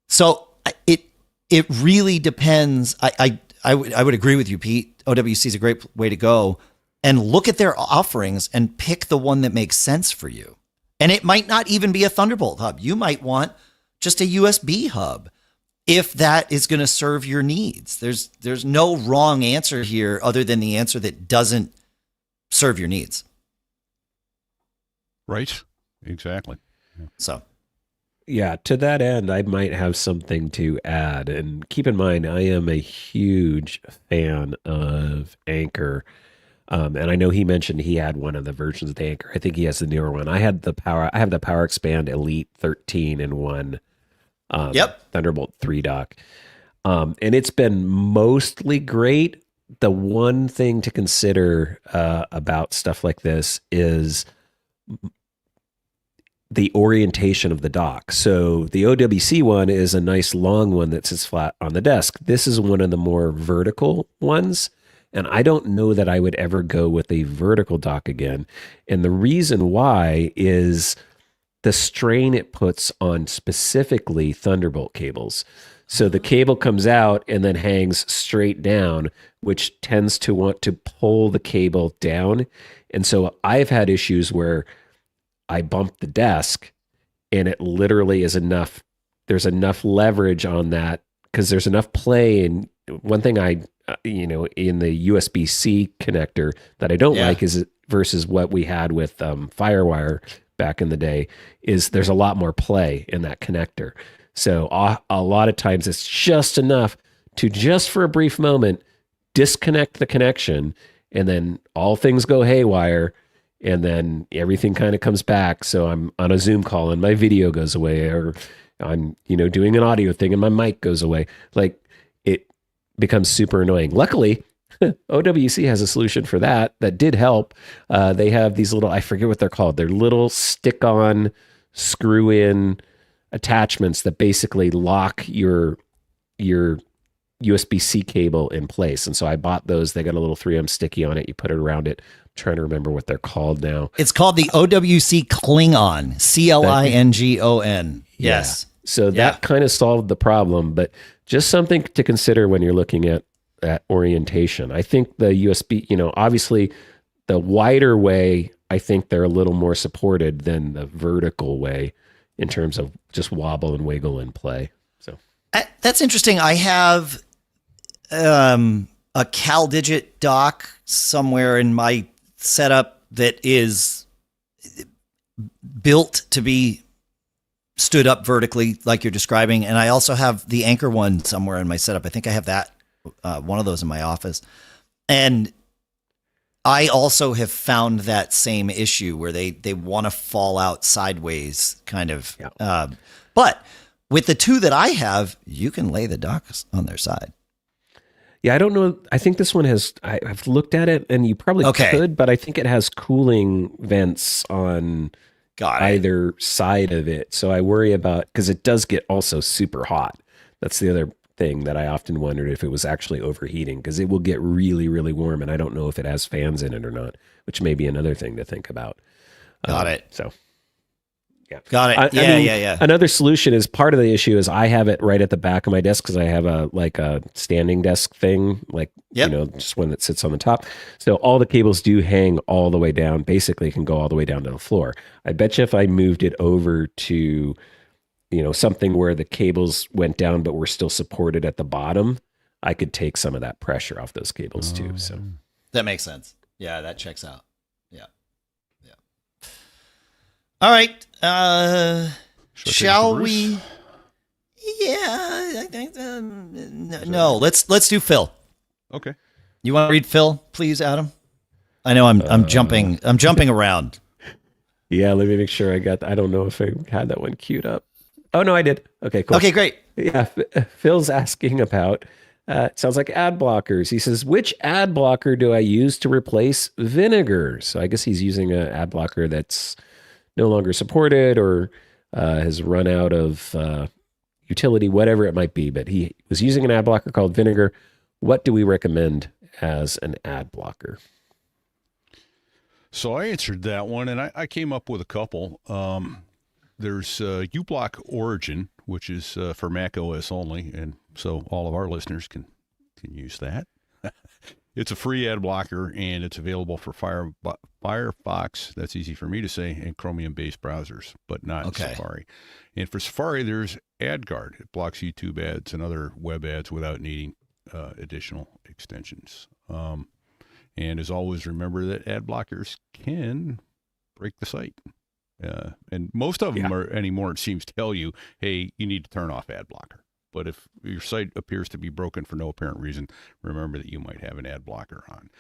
So it really depends. I would agree with you, Pete. OWC is a great way to go, and look at their offerings and pick the one that makes sense for you. And it might not even be a Thunderbolt hub. You might want just a USB hub, if that is going to serve your needs. There's no wrong answer here other than the answer that doesn't serve your needs. Right. Exactly. So, yeah, to that end, I might have something to add. And keep in mind, I am a huge fan of Anker. And I know he mentioned he had one of the versions of the Anker. I think he has the newer one. I have the Power Expand Elite 13-in-1 Thunderbolt 3 dock. And it's been mostly great. The one thing to consider about stuff like this is the orientation of the dock. So the OWC one is a nice long one that sits flat on the desk. This is one of the more vertical ones. And I don't know that I would ever go with a vertical dock again. And the reason why is the strain it puts on specifically Thunderbolt cables. So the cable comes out and then hangs straight down, which tends to want to pull the cable down. And so I've had issues where I bump the desk and it literally is enough. There's enough leverage on that because there's enough play. And one thing in the USB-C connector that I don't like is versus what we had with Firewire back in the day is there's a lot more play in that connector. So a lot of times it's just enough to just for a brief moment disconnect the connection, and then all things go haywire, and then everything kind of comes back. So I'm on a Zoom call and my video goes away, or I'm doing an audio thing and my mic goes away. Like it becomes super annoying. Luckily, OWC has a solution for that did help. They have these little, I forget what they're called. They're little stick-on, screw-in attachments that basically lock your USB-C cable in place. And so I bought those. They got a little 3M sticky on it. You put it around it. I'm trying to remember what they're called now. It's called the OWC Klingon, Klingon. Yes. Yeah. So that kind of solved the problem, but just something to consider when you're looking at orientation. I think the USB, obviously the wider way, I think they're a little more supported than the vertical way in terms of just wobble and wiggle and play. So that's interesting. I have a CalDigit dock somewhere in my setup that is built to be stood up vertically like you're describing. And I also have the Anchor one somewhere in my setup. I think I have that one of those in my office. And I also have found that same issue where they want to fall out sideways kind of. Yeah. But with the two that I have, you can lay the docks on their side. Yeah, I don't know. I think this one has, I've looked at it and you probably could, but I think it has cooling vents on either side of it. So I worry about, because it does get also super hot. That's the other thing that I often wondered if it was actually overheating, because it will get really, really warm. And I don't know if it has fans in it or not, which may be another thing to think about. Got it. So. Yeah. Got it. Yeah. Another solution is part of the issue is I have it right at the back of my desk because I have a standing desk thing, just one that sits on the top. So all the cables do hang all the way down. Basically, it can go all the way down to the floor. I bet you if I moved it over to, something where the cables went down but were still supported at the bottom, I could take some of that pressure off those cables too. So that makes sense. Yeah, that checks out. All right. Shall we? Yeah. I think, no. Let's do Phil. Okay. You want to read Phil, please, Adam? I know I'm jumping. I'm jumping around. Yeah. Let me make sure I don't know if I had that one queued up. Oh no, I did. Okay. Cool. Okay. Great. Yeah. Phil's asking about. It sounds like ad blockers. He says, which ad blocker do I use to replace Vinegar? So I guess he's using an ad blocker that's no longer supported or has run out of utility, whatever it might be. But he was using an ad blocker called Vinegar. What do we recommend as an ad blocker? So I answered that one, and I came up with a couple. There's uBlock Origin, which is for Mac OS only, and so all of our listeners can use that. It's a free ad blocker, and it's available for Firefox, that's easy for me to say, and Chromium-based browsers, but not Safari. And for Safari, there's AdGuard. It blocks YouTube ads and other web ads without needing additional extensions. And as always, remember that ad blockers can break the site. And most of them are anymore, it seems, tell you, hey, you need to turn off ad blocker. But if your site appears to be broken for no apparent reason, remember that you might have an ad blocker on.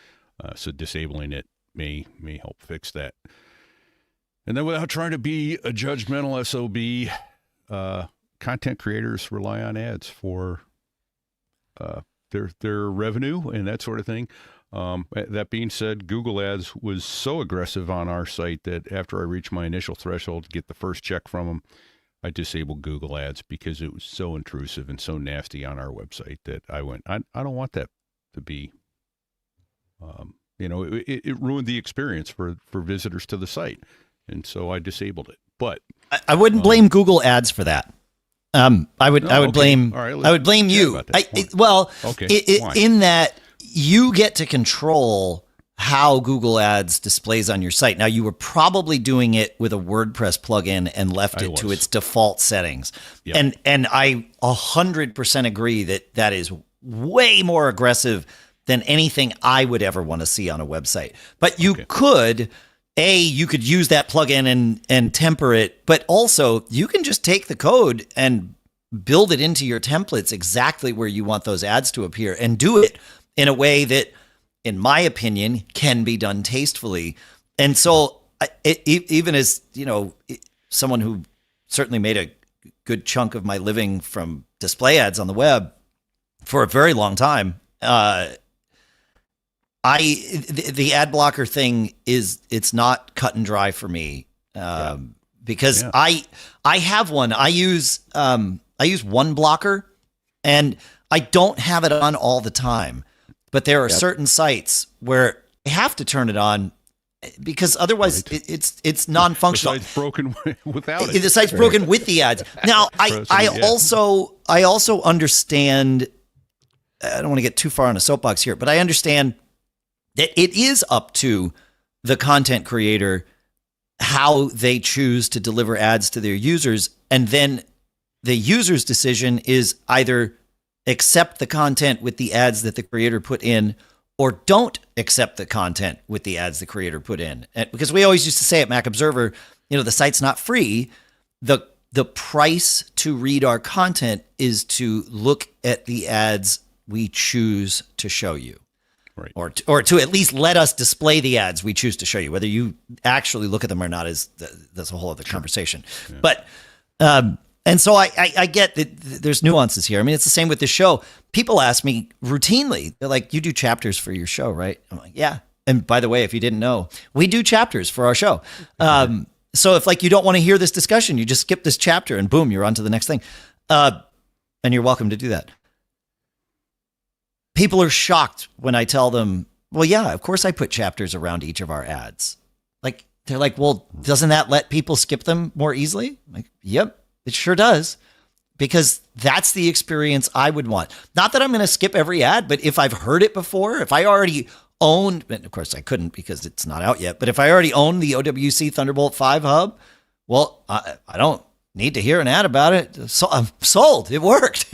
So disabling it may help fix that. And then without trying to be a judgmental SOB, content creators rely on ads for their revenue and that sort of thing. That being said, Google Ads was so aggressive on our site that after I reached my initial threshold to get the first check from them, I disabled Google Ads because it was so intrusive and so nasty on our website that I went, I don't want that to be, it ruined the experience for visitors to the site. And so I disabled it. But I wouldn't blame Google Ads for that. I would blame All right, I would blame you. about that. In that you get to control how Google Ads displays on your site. Now, you were probably doing it with a WordPress plugin and left it to its default settings. Yep. And I 100% agree that is way more aggressive than anything I would ever want to see on a website. But you could use that plugin and temper it, but also you can just take the code and build it into your templates exactly where you want those ads to appear and do it in a way that, in my opinion, can be done tastefully. And so even as, someone who certainly made a good chunk of my living from display ads on the web for a very long time, the ad blocker thing it's not cut and dry for me, because I have one. I use one blocker, and I don't have it on all the time. But there are certain sites where I have to turn it on because otherwise it's non-functional. The site's broken without it. The site's broken with the ads. Now, I also understand. I don't want to get too far on a soapbox here, but I understand that it is up to the content creator how they choose to deliver ads to their users, and then the user's decision is either accept the content with the ads that the creator put in, or don't accept the content with the ads the creator put in. And because we always used to say at Mac Observer, the site's not free. The price to read our content is to look at the ads we choose to show you. Right. Or to at least let us display the ads we choose to show you. Whether you actually look at them or not that's a whole other conversation. Yeah. But and so I get that there's nuances here. I mean, it's the same with the show. People ask me routinely, they're like, "You do chapters for your show, right?" I'm like, "Yeah." And by the way, if you didn't know, we do chapters for our show. So if you don't want to hear this discussion, you just skip this chapter and boom, you're on to the next thing. And you're welcome to do that. People are shocked when I tell them, "Well, yeah, of course I put chapters around each of our ads." They're like, "Well, doesn't that let people skip them more easily?" I'm like, "Yep. It sure does," because that's the experience I would want. Not that I'm going to skip every ad, but if I've heard it before, if I already owned, and of course I couldn't because it's not out yet, but if I already own the OWC Thunderbolt 5 hub, well, I don't need to hear an ad about it. So I'm sold. It worked,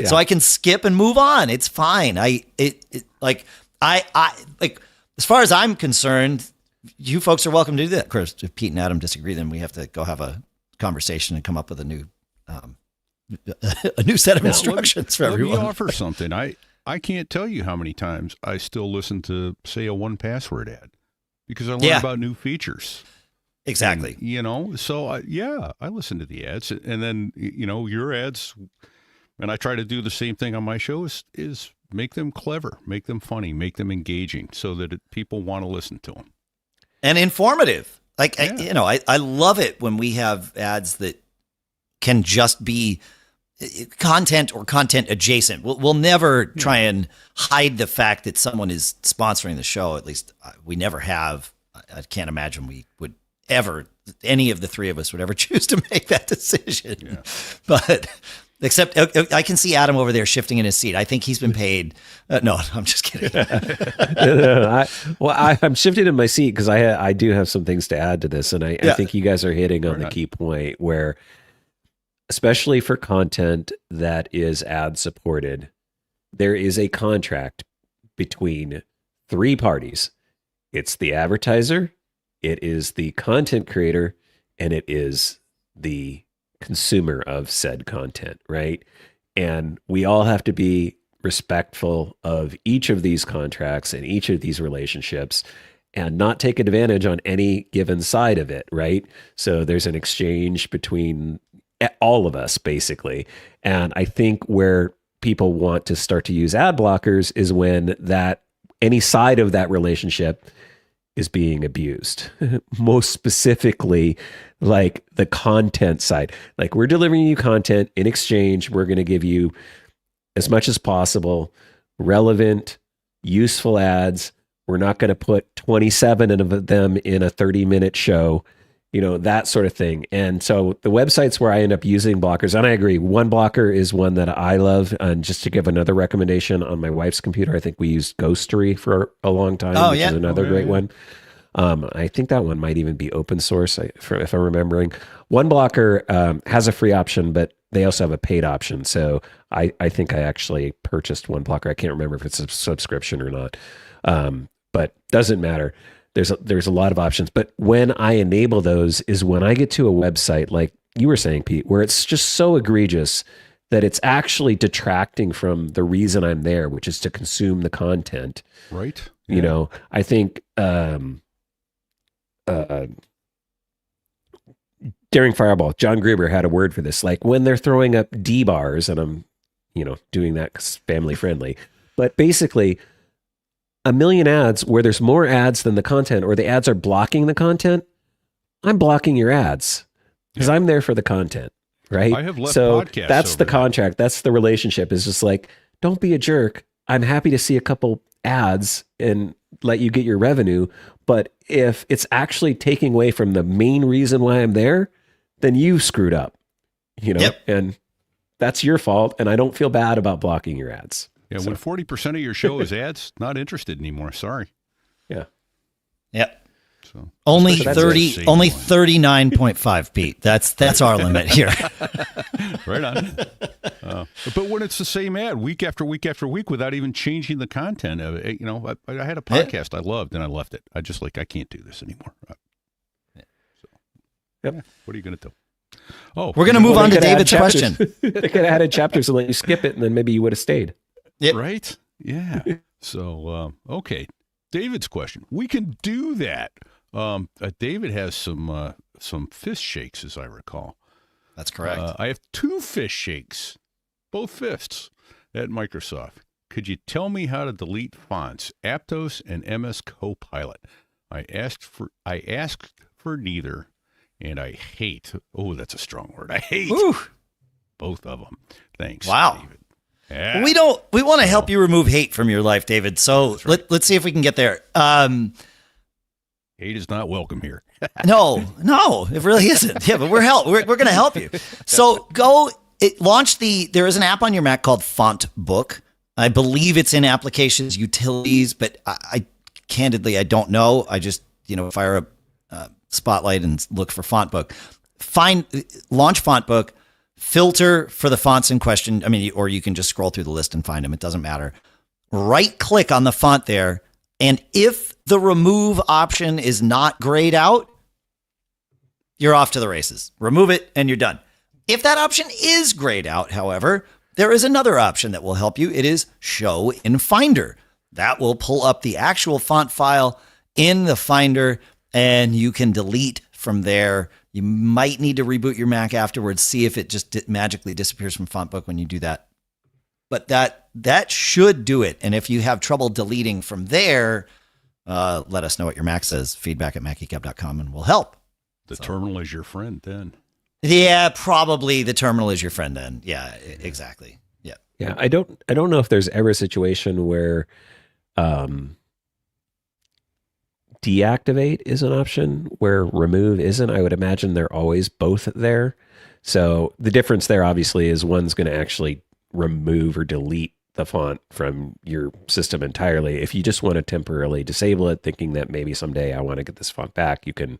so I can skip and move on. It's fine. As far as I'm concerned, you folks are welcome to do that. Of course, if Pete and Adam disagree, then we have to go have a conversation and come up with a new set of instructions for everyone. Let me offer something. I can't tell you how many times I still listen to, say, a 1Password ad because I learn about new features. Exactly. And, so I listen to the ads, and then your ads, and I try to do the same thing on my show is make them clever, make them funny, make them engaging, so that people want to listen to them and informative. I love it when we have ads that can just be content or content adjacent. We'll never try and hide the fact that someone is sponsoring the show. At least we never have. I can't imagine we would ever, any of the three of us would ever choose to make that decision. Yeah. But except I can see Adam over there shifting in his seat. I think he's been paid. No, I'm just kidding. I'm shifting in my seat because I do have some things to add to this. And I think you guys are hitting on the key point where, especially for content that is ad supported, there is a contract between three parties. It's the advertiser, it is the content creator, and it is the consumer of said content, right? And we all have to be respectful of each of these contracts and each of these relationships and not take advantage on any given side of it, right? So there's an exchange between all of us, basically. And I think where people want to start to use ad blockers is when that any side of that relationship is being abused. Most specifically, like the content side. Like, we're delivering you content. In exchange, we're going to give you as much as possible relevant, useful ads. We're not going to put 27 of them in a 30-minute show. that sort of thing. And so the websites where I end up using blockers, and I agree, one blocker is one that I love. And just to give another recommendation, on my wife's computer, I think we used Ghostery for a long time, which is another great one. I think that one might even be open source, if I'm remembering. One blocker has a free option, but they also have a paid option. So I think I actually purchased one blocker. I can't remember if it's a subscription or not, but doesn't matter. There's a lot of options. But when I enable those is when I get to a website, like you were saying, Pete, where it's just so egregious that it's actually detracting from the reason I'm there, which is to consume the content. Right. I think Daring Fireball, John Gruber had a word for this. Like when they're throwing up D bars, and I'm, doing that 'cause family friendly, but basically a million ads where there's more ads than the content, or the ads are blocking the content. I'm blocking your ads because I'm there for the content, right? I have left so podcasts that's the over contract. That's the relationship. Is just like, don't be a jerk. I'm happy to see a couple ads and let you get your revenue. But if it's actually taking away from the main reason why I'm there, then you screwed up, and that's your fault. And I don't feel bad about blocking your ads. Yeah, when 40% of your show is ads, not interested anymore. Sorry. Yeah. Yep. So Only that's 30, only 39.5, Pete. That's our limit here. Right on. But when it's the same ad week after week after week without even changing the content of it, I had a podcast I loved and I left it. I can't do this anymore. What are you going to do? Oh, we're going to move on to David's question. They could have added chapters and let you skip it, and then maybe you would have stayed. Yep. Right? Yeah. So, okay. David's question. We can do that. David has some fist shakes, as I recall. That's correct. I have 2 fist shakes, both fists, at Microsoft. Could you tell me how to delete fonts, Aptos and MS Copilot? I asked for neither, and I hate. Oh, that's a strong word. I hate both of them. Thanks. Wow. David. Yeah. We want to help you remove hate from your life, David. So let's see if we can get there. Hate is not welcome here. No, it really isn't. Yeah, but we're going to help you. So there is an app on your Mac called FontBook. I believe it's in applications utilities, but I candidly, I don't know. I just, fire a Spotlight and look for FontBook. Launch FontBook. Filter for the fonts in question. Or you can just scroll through the list and find them. It doesn't matter. Right click on the font there. And if the remove option is not grayed out, you're off to the races. Remove it and you're done. If that option is grayed out, however, there is another option that will help you. It is Show in Finder. That will pull up the actual font file in the Finder, and you can delete from there. You might need to reboot your Mac afterwards, see if it just magically disappears from FontBook when you do that. But that should do it. And if you have trouble deleting from there, let us know what your Mac says. feedback@macgeekgab.com, and we'll help. The terminal is your friend then. Yeah, probably the terminal is your friend then. Yeah, exactly. Yeah. Yeah, I don't know if there's ever a situation where deactivate is an option where remove isn't. I would imagine they're always both there. So the difference there obviously is one's going to actually remove or delete the font from your system entirely. If you just want to temporarily disable it, thinking that maybe someday I want to get this font back, you can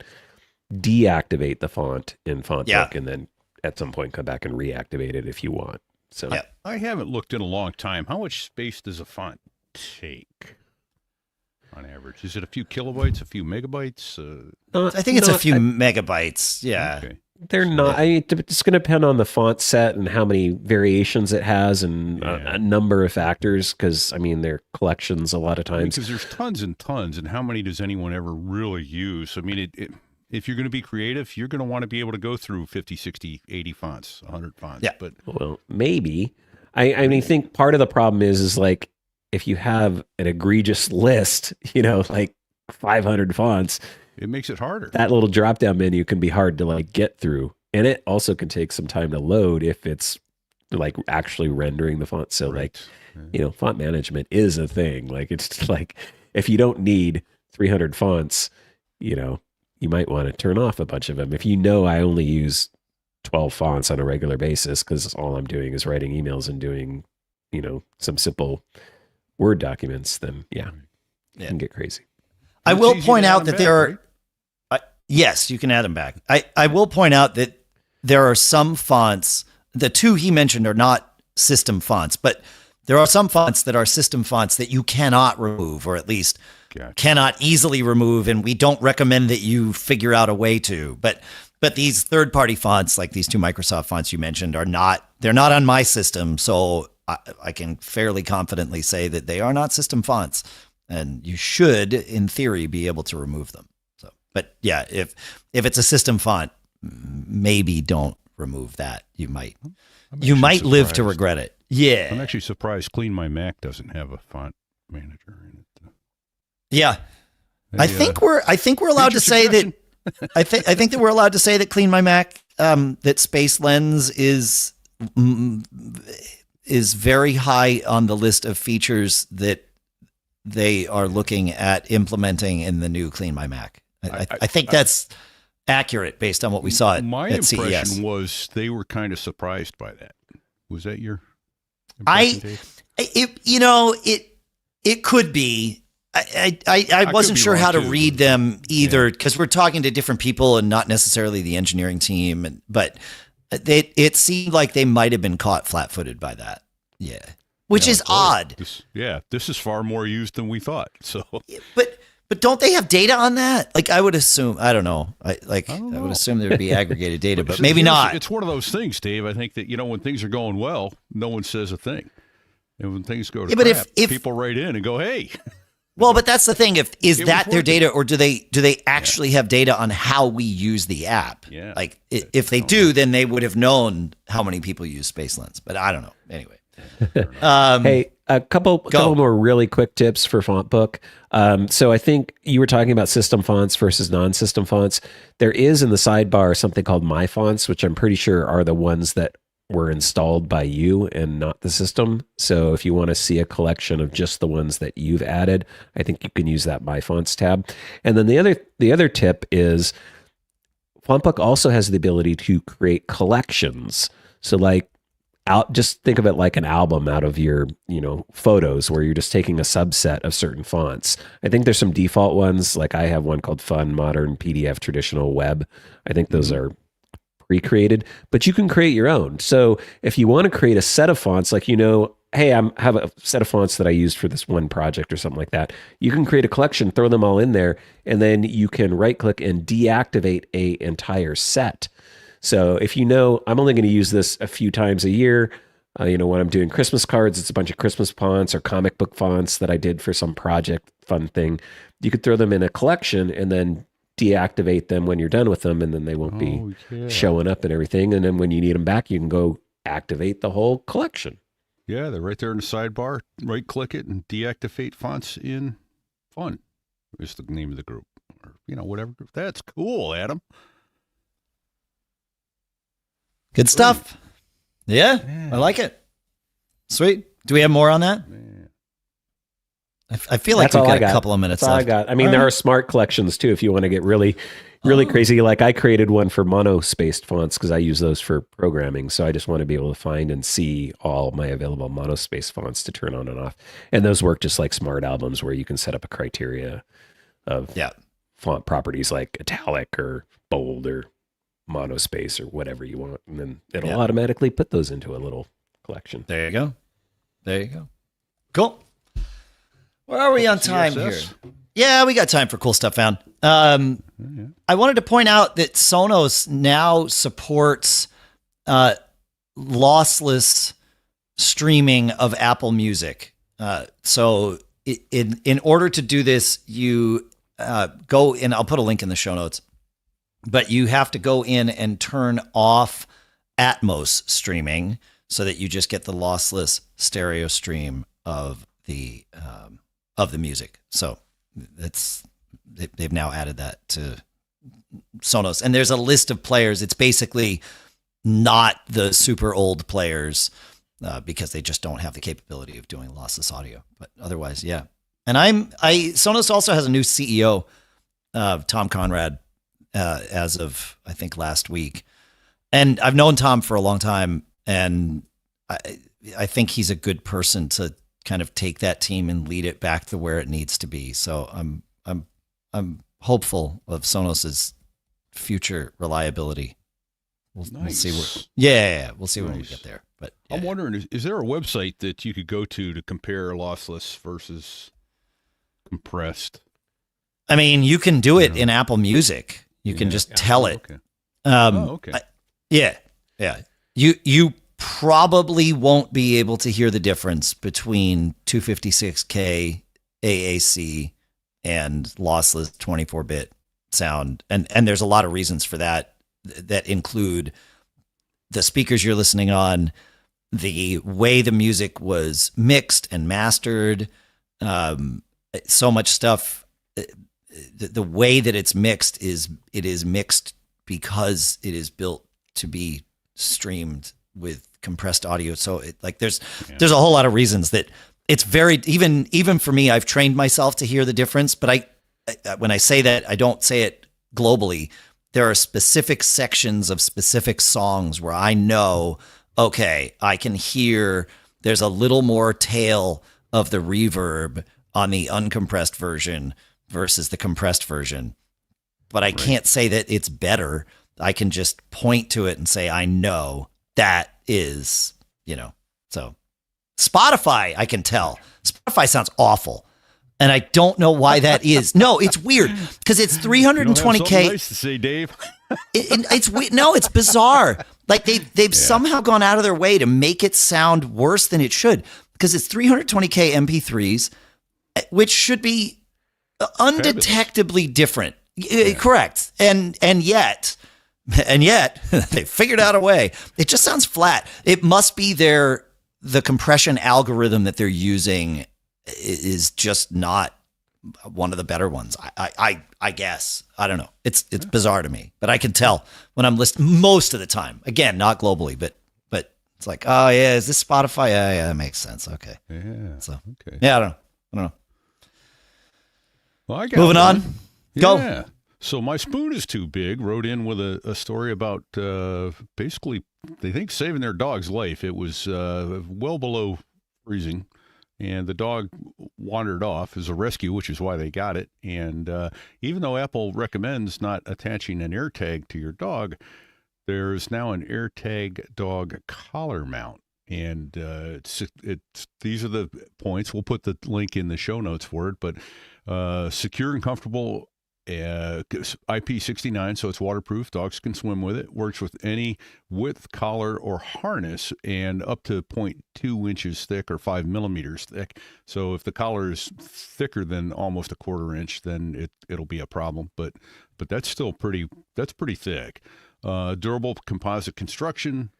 deactivate the font in FontBook and then at some point come back and reactivate it if you want. So I haven't looked in a long time. How much space does a font take on average? Is it a few kilobytes, a few megabytes? I think it's a few megabytes. Yeah. Okay. They're not. It's going to depend on the font set and how many variations it has and a number of factors. Because they're collections a lot of times. Because there's tons and tons, and how many does anyone ever really use? If you're going to be creative, you're going to want to be able to go through 50, 60, 80 fonts, 100 fonts. Yeah. But maybe. I think part of the problem is like if you have an egregious list, like 500 fonts. It makes it harder. That little drop-down menu can be hard to get through. And it also can take some time to load if it's actually rendering the font. So font management is a thing. It's if you don't need 300 fonts, you you might want to turn off a bunch of them. If you know I only use 12 fonts on a regular basis because all I'm doing is writing emails and doing, some simple Word documents, then it can get crazy. I It's will easy point to add out them that back, there are, right? yes, you can add them back. I will point out that there are some fonts, the two he mentioned are not system fonts, but there are some fonts that are system fonts that you cannot remove, or at least cannot easily remove, and we don't recommend that you figure out a way to. But these third-party fonts, like these two Microsoft fonts you mentioned, they're not on my system, so I can fairly confidently say that they are not system fonts, and you should, in theory, be able to remove them. So, but yeah, if it's a system font, maybe don't remove that. You might live to regret it. Yeah, I'm actually surprised Clean My Mac doesn't have a font manager in it. Yeah, I think we're allowed to say that. I think that we're allowed to say that Clean My Mac, that Space Lens is very high on the list of features that they are looking at implementing in the new Clean My Mac. I think that's accurate based on what we saw at CES. Impression was they were kind of surprised by that. Was that your impression, Dave? It could be. I wasn't sure how to read them either, because we're talking to different people and not necessarily the engineering team. But it seemed like they might have been caught flat-footed by that. Yeah, which is odd. This is far more used than we thought. So, but don't they have data on that? Like, I would assume. I don't know. I would assume there would be aggregated data, but maybe not. It's one of those things, Dave. I think that when things are going well, no one says a thing, and when things go to crap, people write in and go, "Hey." Well, but that's the thing. Is that their data, or do they actually have data on how we use the app? Yeah. Like, if they do, then they would have known how many people use Space Lens. But I don't know. Anyway. Hey, a couple more really quick tips for FontBook. So I think you were talking about system fonts versus non-system fonts. There is in the sidebar something called My Fonts, which I'm pretty sure are the ones that were installed by you and not the system. So if you want to see a collection of just the ones that you've added, I think you can use that My Fonts tab. And then the other tip is FontBook also has the ability to create collections. So just think of it like an album out of your, photos, where you're just taking a subset of certain fonts. I think there's some default ones. Like I have one called Fun, Modern, PDF, Traditional, Web. I think those are pre-created, but you can create your own. So if you want to create a set of fonts, like, hey, I have a set of fonts that I used for this one project or something like that, you can create a collection, throw them all in there, and then you can right-click and deactivate an entire set. So if I'm only going to use this a few times a year, when I'm doing Christmas cards, it's a bunch of Christmas fonts or comic book fonts that I did for some project fun thing. You could throw them in a collection and then deactivate them when you're done with them, and then they won't be showing up and everything. And then when you need them back, you can go activate the whole collection. Yeah, they're right there in the sidebar. Right click it and deactivate fonts in Fun is the name of the group, or whatever group. That's cool, Adam. Good stuff. Yeah, I like it. Sweet. Do we have more on that? I feel like we've got a couple of minutes left. That's all I got. I mean, there are smart collections too if you want to get really crazy. Like I created one for monospaced fonts because I use those for programming. So I just want to be able to find and see all my available monospaced fonts to turn on and off. And those work just like smart albums, where you can set up a criteria of font properties like italic or bold or monospace or whatever you want. And then it'll automatically put those into a little collection. There you go. Cool. Where are we on time here? Yeah, we got time for cool stuff found. I wanted to point out that Sonos now supports lossless streaming of Apple Music. So in order to do this, you go in, I'll put a link in the show notes, but you have to go in and turn off Atmos streaming so that you just get the lossless stereo stream of the music. So they've now added that to Sonos, and there's a list of players. It's basically not the super old players because they just don't have the capability of doing lossless audio. But otherwise, yeah. And Sonos also has a new CEO, Tom Conrad, as of, I think, last week. And I've known Tom for a long time, and I think he's a good person to kind of take that team and lead it back to where it needs to be. So I'm hopeful of Sonos's future reliability. We'll see what. Yeah, we'll see when we get there. But I'm wondering, is there a website that you could go to compare lossless versus compressed? I mean, you can do it in Apple Music. You can just tell it. Okay. Okay. Yeah. You probably won't be able to hear the difference between 256K AAC and lossless 24-bit sound. And there's a lot of reasons for that include the speakers you're listening on, the way the music was mixed and mastered, so much stuff. The way that it's mixed it is mixed because it is built to be streamed with compressed audio. So there's a whole lot of reasons that it's very, even for me, I've trained myself to hear the difference, but when I say that, I don't say it globally. There are specific sections of specific songs where I know, okay, I can hear there's a little more tail of the reverb on the uncompressed version versus the compressed version. But I can't say that it's better. I can just point to it and say, I know that is, so Spotify, I can tell. Spotify sounds awful. And I don't know why that is. No, it's weird because it's 320K. Nice to say, Dave. It's weird. No, it's bizarre. Like they've somehow gone out of their way to make it sound worse than it should because it's 320K MP3s, which should be undetectably different. Correct. And yet they figured out a way. It just sounds flat. It must be the compression algorithm that they're using is just not one of the better ones. I guess. I don't know. It's bizarre to me, but I can tell when I'm listening most of the time. Again, not globally, but it's like, oh yeah, is this Spotify? Yeah, that makes sense. Okay. Yeah. So okay. Yeah, I don't know. Well, I got Moving on. Go. Yeah. So My Spoon Is Too Big wrote in with a story about basically they think saving their dog's life. It was well below freezing, and the dog wandered off as a rescue, which is why they got it. And even though Apple recommends not attaching an AirTag to your dog, there's now an AirTag dog collar mount. And these are the points. We'll put the link in the show notes for it, but secure and comfortable, IP69, so it's waterproof. Dogs can swim with it. Works with any width collar or harness, and up to 0.2 inches thick or 5 millimeters thick. So if the collar is thicker than almost a quarter inch, then it'll be a problem. But that's still pretty thick. Durable composite construction.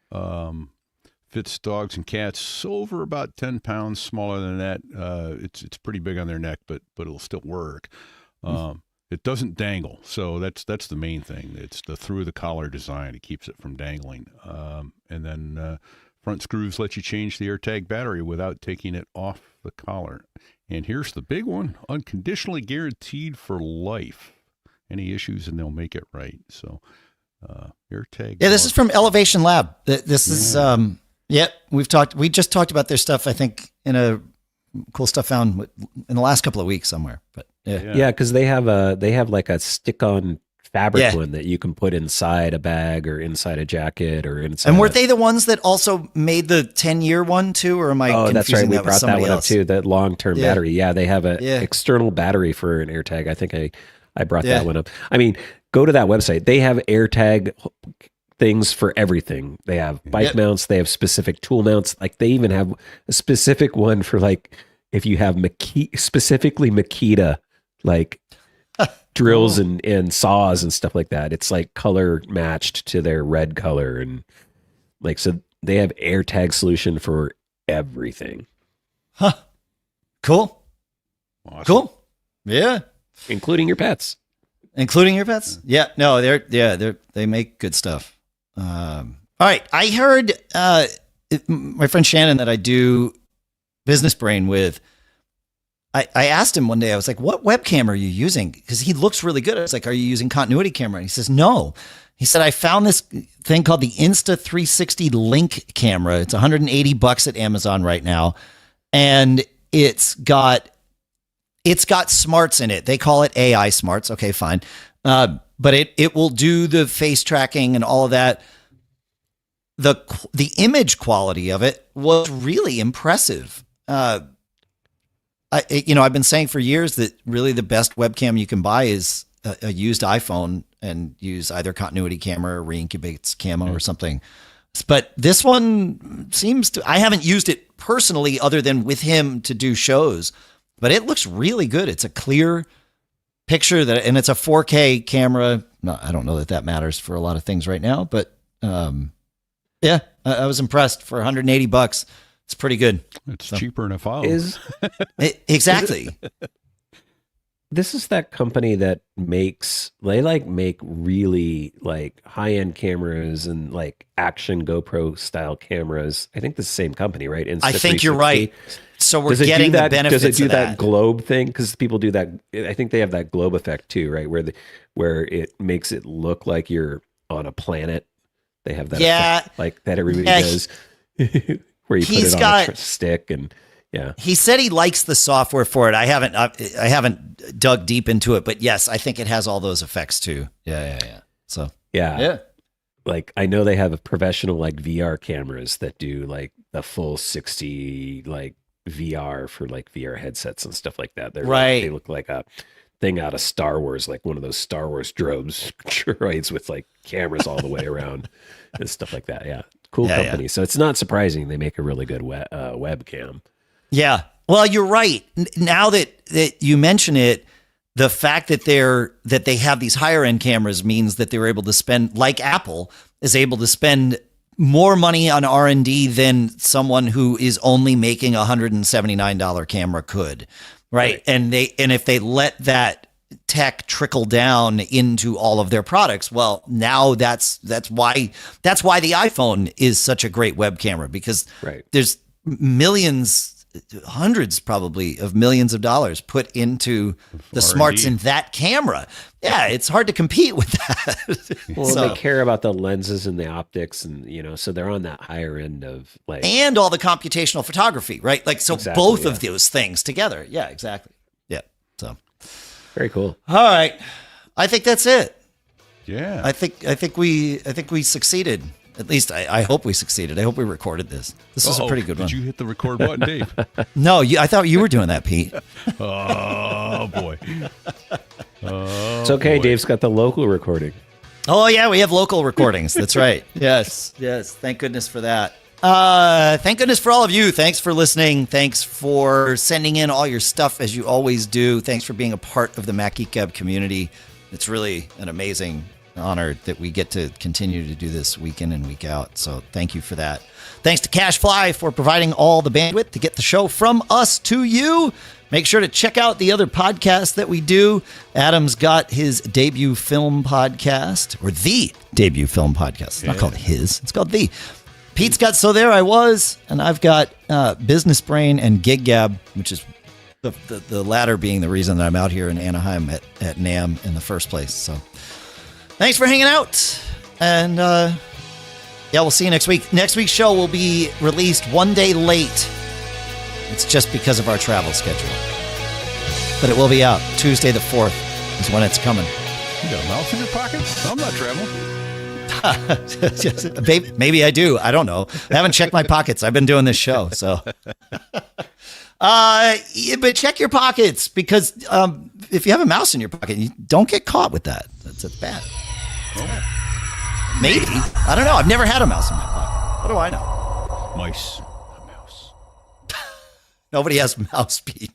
Fits dogs and cats over about 10 pounds. Smaller than that, it's pretty big on their neck, but it'll still work. It doesn't dangle, so that's the main thing. It's the through the collar design. It keeps it from dangling. And then front screws let you change the AirTag battery without taking it off the collar. And here's the big one: unconditionally guaranteed for life. Any issues, and they'll make it right. So AirTag. Yeah, this is from Elevation Lab. This is we just talked about their stuff, I think, in a cool stuff found in the last couple of weeks somewhere. But yeah, because they have like a stick-on fabric one that you can put inside a bag or inside a jacket or inside. And weren't they the ones that also made the 10-year one too? Or am I? Oh, that's right. We brought that one up else? too. That long-term battery. Yeah, they have an external battery for an AirTag. I think I brought that one up. I mean, go to that website. They have AirTag things for everything. They have bike mounts. They have specific tool mounts. Like they even have a specific one for like if you have specifically Makita like drills and saws and stuff like that. It's like color matched to their red color, and like so they have AirTag solution for everything. Huh. Cool. Awesome. Cool. Yeah. Including your pets. Including your pets? Yeah. No, they make good stuff. All right. I heard my friend Shannon that I do Business Brain with. I asked him one day, I was like, what webcam are you using? Because he looks really good. I was like, are you using continuity camera? And he says, no. He said, I found this thing called the Insta360 Link camera. It's $180 at Amazon right now. And it's got smarts in it. They call it AI smarts. Okay, fine. But it will do the face tracking and all of that. The image quality of it was really impressive. I've been saying for years that really the best webcam you can buy is a used iPhone and use either continuity camera or reincubates camo or something. But this one seems to, I haven't used it personally other than with him to do shows, but it looks really good. It's a clear picture and it's a 4K camera. No, I don't know that matters for a lot of things right now, but yeah, I was impressed for $180. It's pretty good. It's cheaper than a phone. Exactly. This is that company that make really like high-end cameras and like action GoPro style cameras. I think the same company, right? I think you're right. So we're getting the benefits of that. Does it do that globe thing? Because people do that. I think they have that globe effect too, right? Where it makes it look like you're on a planet. They have that effect, like that everybody does. Where you put it on a stick and yeah. He said he likes the software for it. I haven't dug deep into it, but yes, I think it has all those effects too. Yeah. So yeah. Like I know they have a professional like VR cameras that do like the full 60 like VR for like VR headsets and stuff like that. They're right. They look like a thing out of Star Wars, like one of those Star Wars droids with like cameras all the way around and stuff like that. Yeah. Cool company. Yeah. So it's not surprising they make a really good webcam. Yeah. Well, you're right. Now that you mention it, the fact that they have these higher end cameras means that they're able to spend, like Apple is able to spend more money on R&D than someone who is only making a $179 camera could. Right. And if they let that tech trickle down into all of their products, well, now that's why the iPhone is such a great web camera, because there's hundreds probably of millions of dollars put into the smarts in that camera. Yeah, it's hard to compete with that. Well, they care about the lenses and the optics, and so they're on that higher end of like, and all the computational photography, right? Like, so exactly, both of those things together. Yeah, exactly. Yeah. So very cool. All right. I think that's it. Yeah. I think we succeeded. At least I hope we succeeded. I hope we recorded this. This is a pretty good one. Did you hit the record button, Dave? No, I thought you were doing that, Pete. Oh, boy. It's okay. Boy. Dave's got the local recording. Oh, yeah. We have local recordings. That's right. Yes. Thank goodness for that. Thank goodness for all of you. Thanks for listening. Thanks for sending in all your stuff, as you always do. Thanks for being a part of the Mac Geek Gab community. It's really an amazing honor that we get to continue to do this week in and week out. So thank you for that. Thanks to CashFly for providing all the bandwidth to get the show from us to you. Make sure to check out the other podcasts that we do. Adam's got his debut film podcast, or the debut film podcast. It's not called his, it's called the. Pete's got So There I Was, and I've got Business Brain and Gig Gab, which is the latter being the reason that I'm out here in Anaheim at NAMM in the first place. So thanks for hanging out. And we'll see you next week. Next week's show will be released one day late. It's just because of our travel schedule. But it will be out. Tuesday the 4th is when it's coming. You got a mouse in your pocket? I'm not traveling. Maybe I do. I don't know. I haven't checked my pockets. I've been doing this show, so. But check your pockets, because if you have a mouse in your pocket, you don't get caught with that. That's bad. Maybe. I don't know. I've never had a mouse in my pocket. What do I know? Mice. A mouse. Nobody has mouse, Pete.